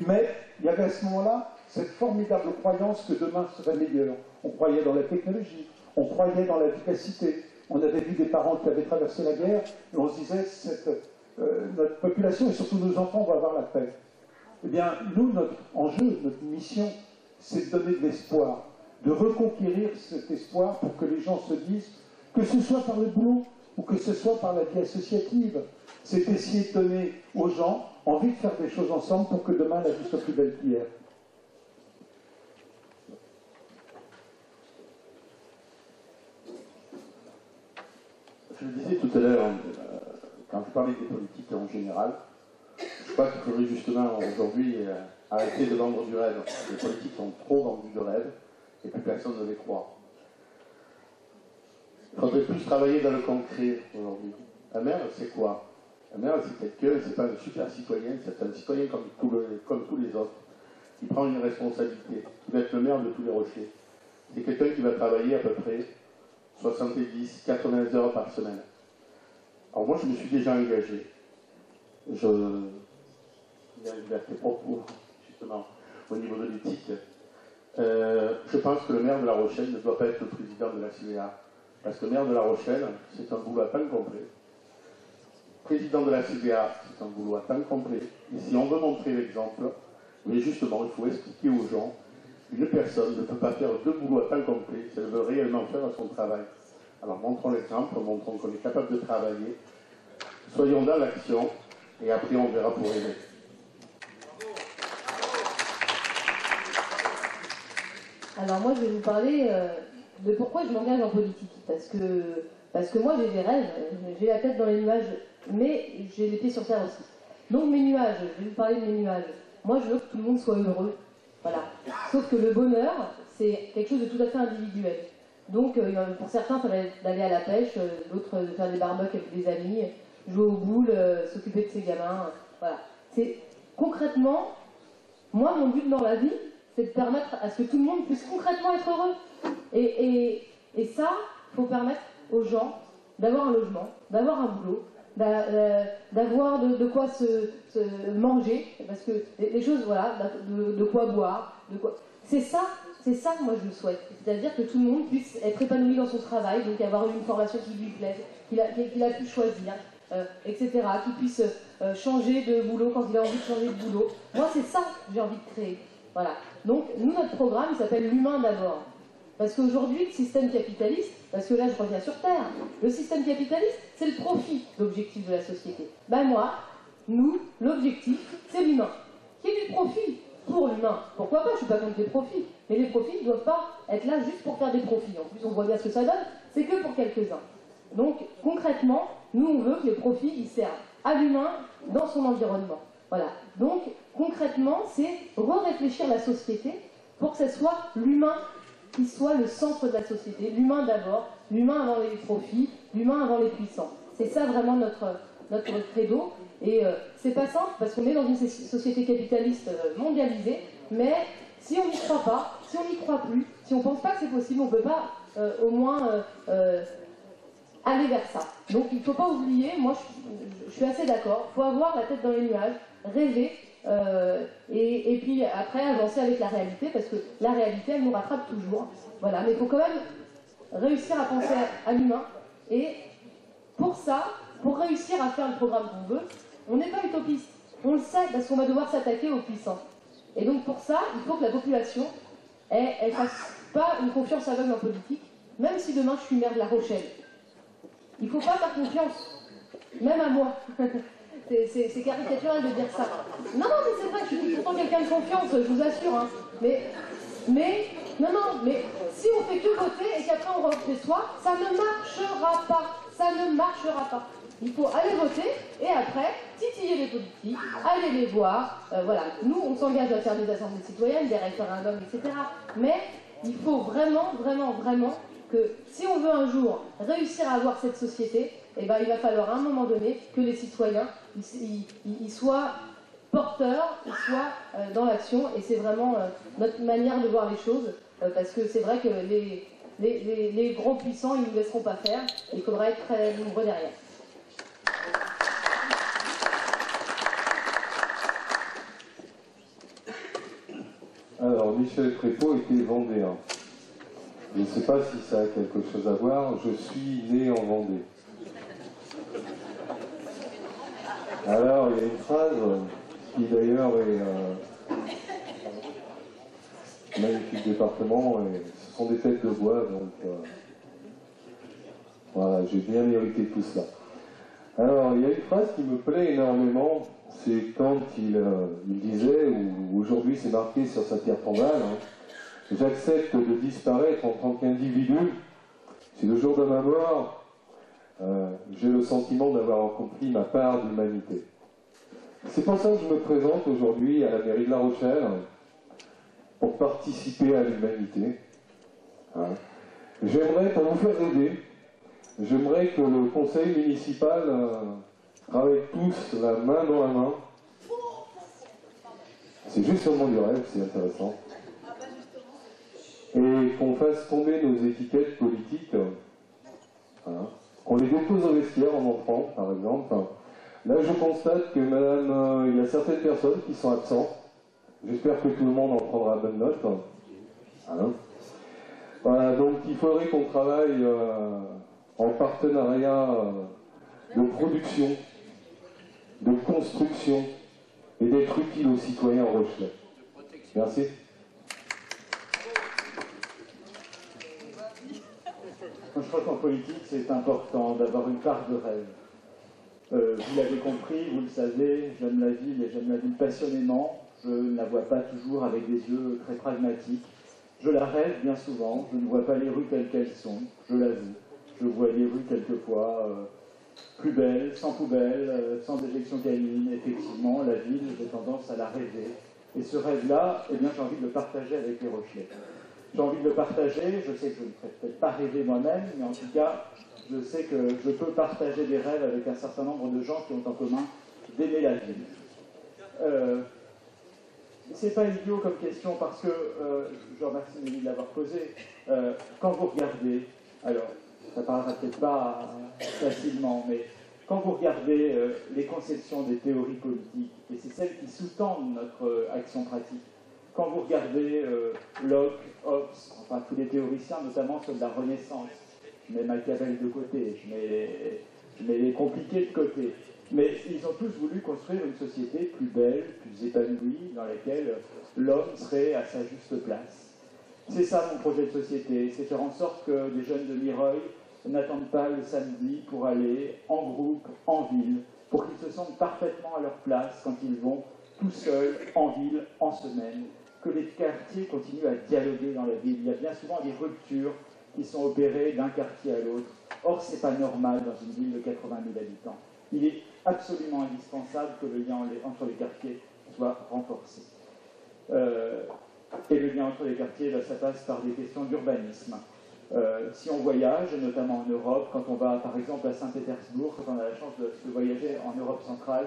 Mais il y avait à ce moment-là cette formidable croyance que demain serait meilleur. On croyait dans la technologie, on croyait dans la vivacité. On avait vu des parents qui avaient traversé la guerre, et on se disait, notre population et surtout nos enfants vont avoir la paix. Nous, notre enjeu, notre mission, c'est de donner de l'espoir. de reconquérir cet espoir pour que les gens se disent, que ce soit par le boulot ou que ce soit par la vie associative, c'est essayer de donner aux gens envie de faire des choses ensemble pour que demain la vie soit plus belle qu'hier. Je le disais tout à l'heure, quand je parlais des politiques en général, je crois qu'il faudrait justement aujourd'hui arrêter de vendre du rêve. Les politiques ont trop vendu de rêve et plus personne ne les croit. Il faudrait plus travailler dans le concret aujourd'hui. Un maire, c'est quoi? Un maire, c'est quelqu'un, c'est pas un super citoyen, c'est un citoyen comme tous les autres, qui prend une responsabilité, qui va être le maire de tous les rochers. C'est quelqu'un qui va travailler à peu près 70, 80 heures par semaine. Alors moi, je me suis déjà engagé. Il y a une liberté propre, justement, au niveau de l'éthique. Je pense que le maire de La Rochelle ne doit pas être le président de la CVA. Parce que le maire de La Rochelle, c'est un boulot à temps complet. Président de la CVA, c'est un boulot à temps complet. Et si on veut montrer l'exemple, mais justement, il faut expliquer aux gens qu'une personne ne peut pas faire deux boulots à temps complet si elle veut réellement faire son travail. Alors montrons l'exemple, montrons qu'on est capable de travailler. Soyons dans l'action, et après on verra pour aimer. Alors moi, je vais vous parler de pourquoi je m'engage en politique. Parce que moi, j'ai des rêves, j'ai la tête dans les nuages, mais j'ai les pieds sur terre aussi. Donc mes nuages, je vais vous parler de mes nuages. Moi, je veux que tout le monde soit heureux. Voilà. Sauf que le bonheur, c'est quelque chose de tout à fait individuel. Donc pour certains, ça va être d'aller à la pêche, d'autres de faire des barbecues avec des amis, jouer aux boules, s'occuper de ses gamins. Voilà. C'est concrètement, moi, mon but dans la vie, c'est de permettre à ce que tout le monde puisse concrètement être heureux. Et ça, il faut permettre aux gens d'avoir un logement, d'avoir un boulot, d'avoir de quoi se manger, parce que les choses, voilà, de quoi boire, c'est ça que moi je le souhaite. C'est-à-dire que tout le monde puisse être épanoui dans son travail, donc avoir eu une formation qui lui plaise, qu'il a pu choisir, etc., qu'il puisse changer de boulot quand il a envie de changer de boulot. Moi, c'est ça que j'ai envie de créer. Voilà. Donc, nous, notre programme, il s'appelle l'humain d'abord. Parce qu'aujourd'hui, le système capitaliste, parce que là, je reviens sur Terre, le système capitaliste, c'est le profit, l'objectif de la société. Ben moi, nous, l'objectif, c'est l'humain. Qu'il y ait du profit pour l'humain. Pourquoi pas, je suis pas contre les profits. Mais les profits ne doivent pas être là juste pour faire des profits. En plus, on voit bien ce que ça donne, c'est que pour quelques-uns. Donc, concrètement, nous, on veut que les profits, ils servent à l'humain dans son environnement. Voilà. Donc, concrètement, c'est réfléchir la société pour que ce soit l'humain qui soit le centre de la société. L'humain d'abord, l'humain avant les profits, l'humain avant les puissants. C'est ça vraiment notre credo. Et c'est pas simple parce qu'on est dans une société capitaliste mondialisée, mais si on n'y croit pas, si on n'y croit plus, si on pense pas que c'est possible, on peut pas au moins aller vers ça. Donc il ne faut pas oublier, moi je suis assez d'accord, il faut avoir la tête dans les nuages, rêver, et puis après avancer avec la réalité, parce que la réalité elle nous rattrape toujours. Voilà, mais il faut quand même réussir à penser à l'humain, et pour ça, pour réussir à faire le programme qu'on veut, on n'est pas utopiste, on le sait, parce qu'on va devoir s'attaquer aux puissants. Et donc pour ça, il faut que la population elle fasse pas une confiance aveugle en politique, même si demain je suis maire de La Rochelle. Il ne faut pas faire confiance, même à moi. C'est caricatural de dire ça. Non, mais c'est vrai, je suis pourtant quelqu'un de confiance, je vous assure. Hein. Mais si on fait que voter et qu'après on rentre chez soi, ça ne marchera pas. Ça ne marchera pas. Il faut aller voter et après, titiller les politiques, aller les voir. Voilà, nous, on s'engage à faire des assemblées citoyennes, des référendums, etc. Mais il faut vraiment, vraiment, vraiment que si on veut un jour réussir à avoir cette société, eh ben, il va falloir à un moment donné que les citoyens ils soient porteurs, ils soient dans l'action, et c'est vraiment notre manière de voir les choses, parce que c'est vrai que les gros puissants, ils ne nous laisseront pas faire, il faudra être très nombreux derrière. Alors, Michel Crépeau était vendéen. Je ne sais pas si ça a quelque chose à voir, je suis né en Vendée. Alors, il y a une phrase qui d'ailleurs est magnifique département, et ce sont des têtes de bois, donc voilà, j'ai bien mérité tout cela. Alors, il y a une phrase qui me plaît énormément, c'est quand il disait, ou aujourd'hui c'est marqué sur sa pierre tombale, hein, j'accepte de disparaître en tant qu'individu, si le jour de ma mort, j'ai le sentiment d'avoir accompli ma part d'humanité. C'est pour ça que je me présente aujourd'hui à la mairie de La Rochelle, pour participer à l'humanité. Hein. J'aimerais, pour vous faire rêver, j'aimerais que le conseil municipal travaille tous la main dans la main. C'est juste le monde du rêve, c'est intéressant. Et qu'on fasse tomber nos étiquettes politiques, hein. Qu'on les dépose au vestiaire en entrant, par exemple. Là, je constate que madame, il y a certaines personnes qui sont absentes. J'espère que tout le monde en prendra bonne note. Hein. Voilà, donc il faudrait qu'on travaille en partenariat de production, de construction et d'être utile aux citoyens rochelais. Merci. Je crois qu'en politique, c'est important d'avoir une part de rêve. Vous l'avez compris, vous le savez, j'aime la ville et j'aime la ville passionnément. Je ne la vois pas toujours avec des yeux très pragmatiques. Je la rêve bien souvent, je ne vois pas les rues telles qu'elles sont, je l'avoue. Je vois les rues quelquefois plus belles, sans poubelle, sans déjection canine. Effectivement, la ville, j'ai tendance à la rêver. Et ce rêve-là, eh bien, j'ai envie de le partager avec les Rochelais. J'ai envie de le partager, je sais que je ne ferai peut-être pas rêver moi-même, mais en tout cas, je sais que je peux partager des rêves avec un certain nombre de gens qui ont en commun d'aimer la ville. C'est pas idiot comme question parce que, je remercie Mélie de l'avoir posé, quand vous regardez, alors ça paraîtra peut-être pas facilement, mais quand vous regardez les conceptions des théories politiques, et c'est celles qui sous-tendent notre action pratique, quand vous regardez Locke, Hobbes, enfin tous les théoriciens, notamment ceux de la Renaissance, je mets Machiavel de côté, je mets les compliqués de côté, mais ils ont tous voulu construire une société plus belle, plus épanouie, dans laquelle l'homme serait à sa juste place. C'est ça mon projet de société, c'est faire en sorte que des jeunes de Mireuil n'attendent pas le samedi pour aller en groupe, en ville, pour qu'ils se sentent parfaitement à leur place quand ils vont tout seuls, en ville, en semaine, que les quartiers continuent à dialoguer dans la ville. Il y a bien souvent des ruptures qui sont opérées d'un quartier à l'autre. Or, ce n'est pas normal dans une ville de 80 000 habitants. Il est absolument indispensable que le lien entre les quartiers soit renforcé. Et le lien entre les quartiers, ça passe par des questions d'urbanisme. Si on voyage, notamment en Europe, quand on va par exemple à Saint-Pétersbourg, quand on a la chance de voyager en Europe centrale,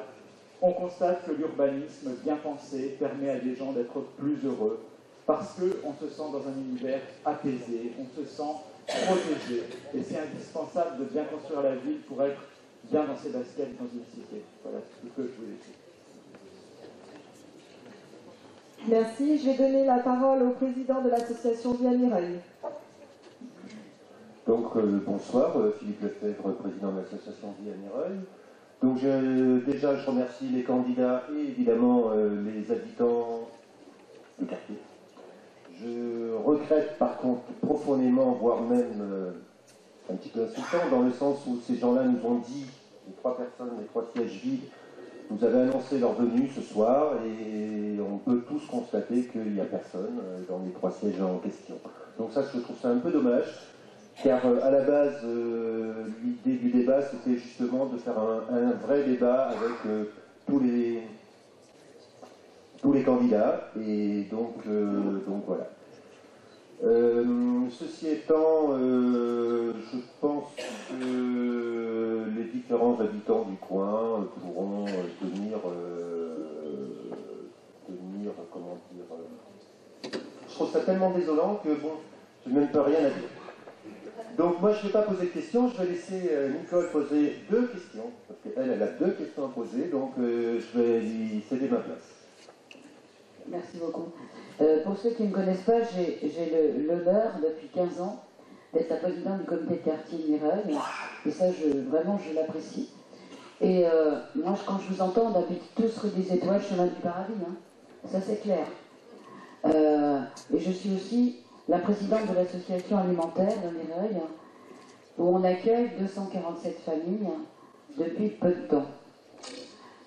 on constate que l'urbanisme bien pensé permet à des gens d'être plus heureux, parce qu'on se sent dans un univers apaisé, on se sent protégé, et c'est indispensable de bien construire la ville pour être bien dans ses baskets dans une cité. Voilà tout ce que je voulais dire. Merci. Je vais donner la parole au président de l'association Vie à Mireuil. Donc, bonsoir, Philippe Lefebvre, président de l'association Vie à Mireuil. Donc, déjà, je remercie les candidats et évidemment les habitants du quartier. Je regrette par contre profondément, voire même un petit peu insultant, dans le sens où ces gens-là nous ont dit, les 3 personnes, les 3 sièges vides, nous avaient annoncé leur venue ce soir et on peut tous constater qu'il n'y a personne dans les 3 sièges en question. Donc ça, je trouve ça un peu dommage, car à la base, l'idée du débat, c'était justement de faire un vrai débat avec tous les candidats, et donc voilà. Ceci étant, je pense que les différents habitants du coin pourront tenir, comment dire, je trouve ça tellement désolant que bon, je n'ai même pas rien à dire. Donc moi je ne vais pas poser de questions, je vais laisser Nicole poser 2 questions, parce qu'elle a 2 questions à poser, donc je vais lui céder ma place. Merci beaucoup. Pour ceux qui ne me connaissent pas, j'ai l'honneur depuis 15 ans d'être la présidente du comité de quartier de Mireuil, et ça vraiment je l'apprécie. Et moi quand je vous entends, on habite tous rue des Étoiles, chemin du Paradis, hein. Ça c'est clair. Et je suis aussi la présidente de l'association alimentaire de Mireuil, où on accueille 247 familles depuis peu de temps.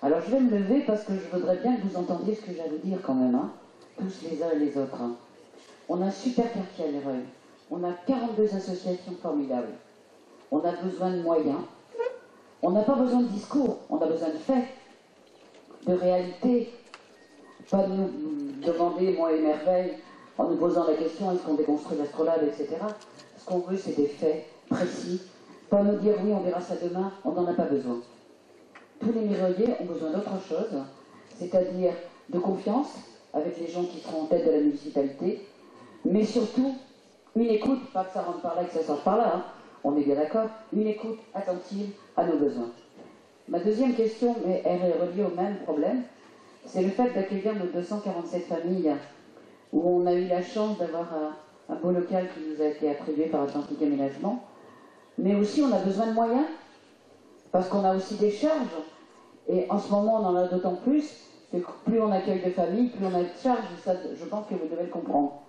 Alors je vais me lever parce que je voudrais bien que vous entendiez ce que j'ai à vous dire quand même, hein, tous les uns et les autres. Hein. On a un super quartier à Mireuil, on a 42 associations formidables, on a besoin de moyens, on n'a pas besoin de discours, on a besoin de faits, de réalité, pas de nous demander, moi et Merveille, en nous posant la question, est-ce qu'on déconstruit l'Astrolabe, etc. Ce qu'on veut, c'est des faits précis, pas nous dire, oui, on verra ça demain, on n'en a pas besoin. Tous les Mireuillais ont besoin d'autre chose, c'est-à-dire de confiance avec les gens qui seront en tête de la municipalité, mais surtout une écoute, pas que ça rentre par là et que ça sorte par là, hein, on est bien d'accord, une écoute attentive à nos besoins. Ma deuxième question, mais elle est reliée au même problème, c'est le fait d'accueillir nos 247 familles où on a eu la chance d'avoir un beau local qui nous a été attribué par Atlantique Aménagement, mais aussi on a besoin de moyens, parce qu'on a aussi des charges, et en ce moment on en a d'autant plus, que plus on accueille de familles, plus on a de charges, et ça je pense que vous devez le comprendre.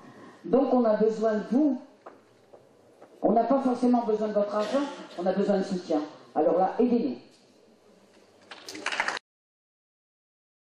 Donc on a besoin de vous, on n'a pas forcément besoin de votre argent, on a besoin de soutien. Alors là, aidez-nous.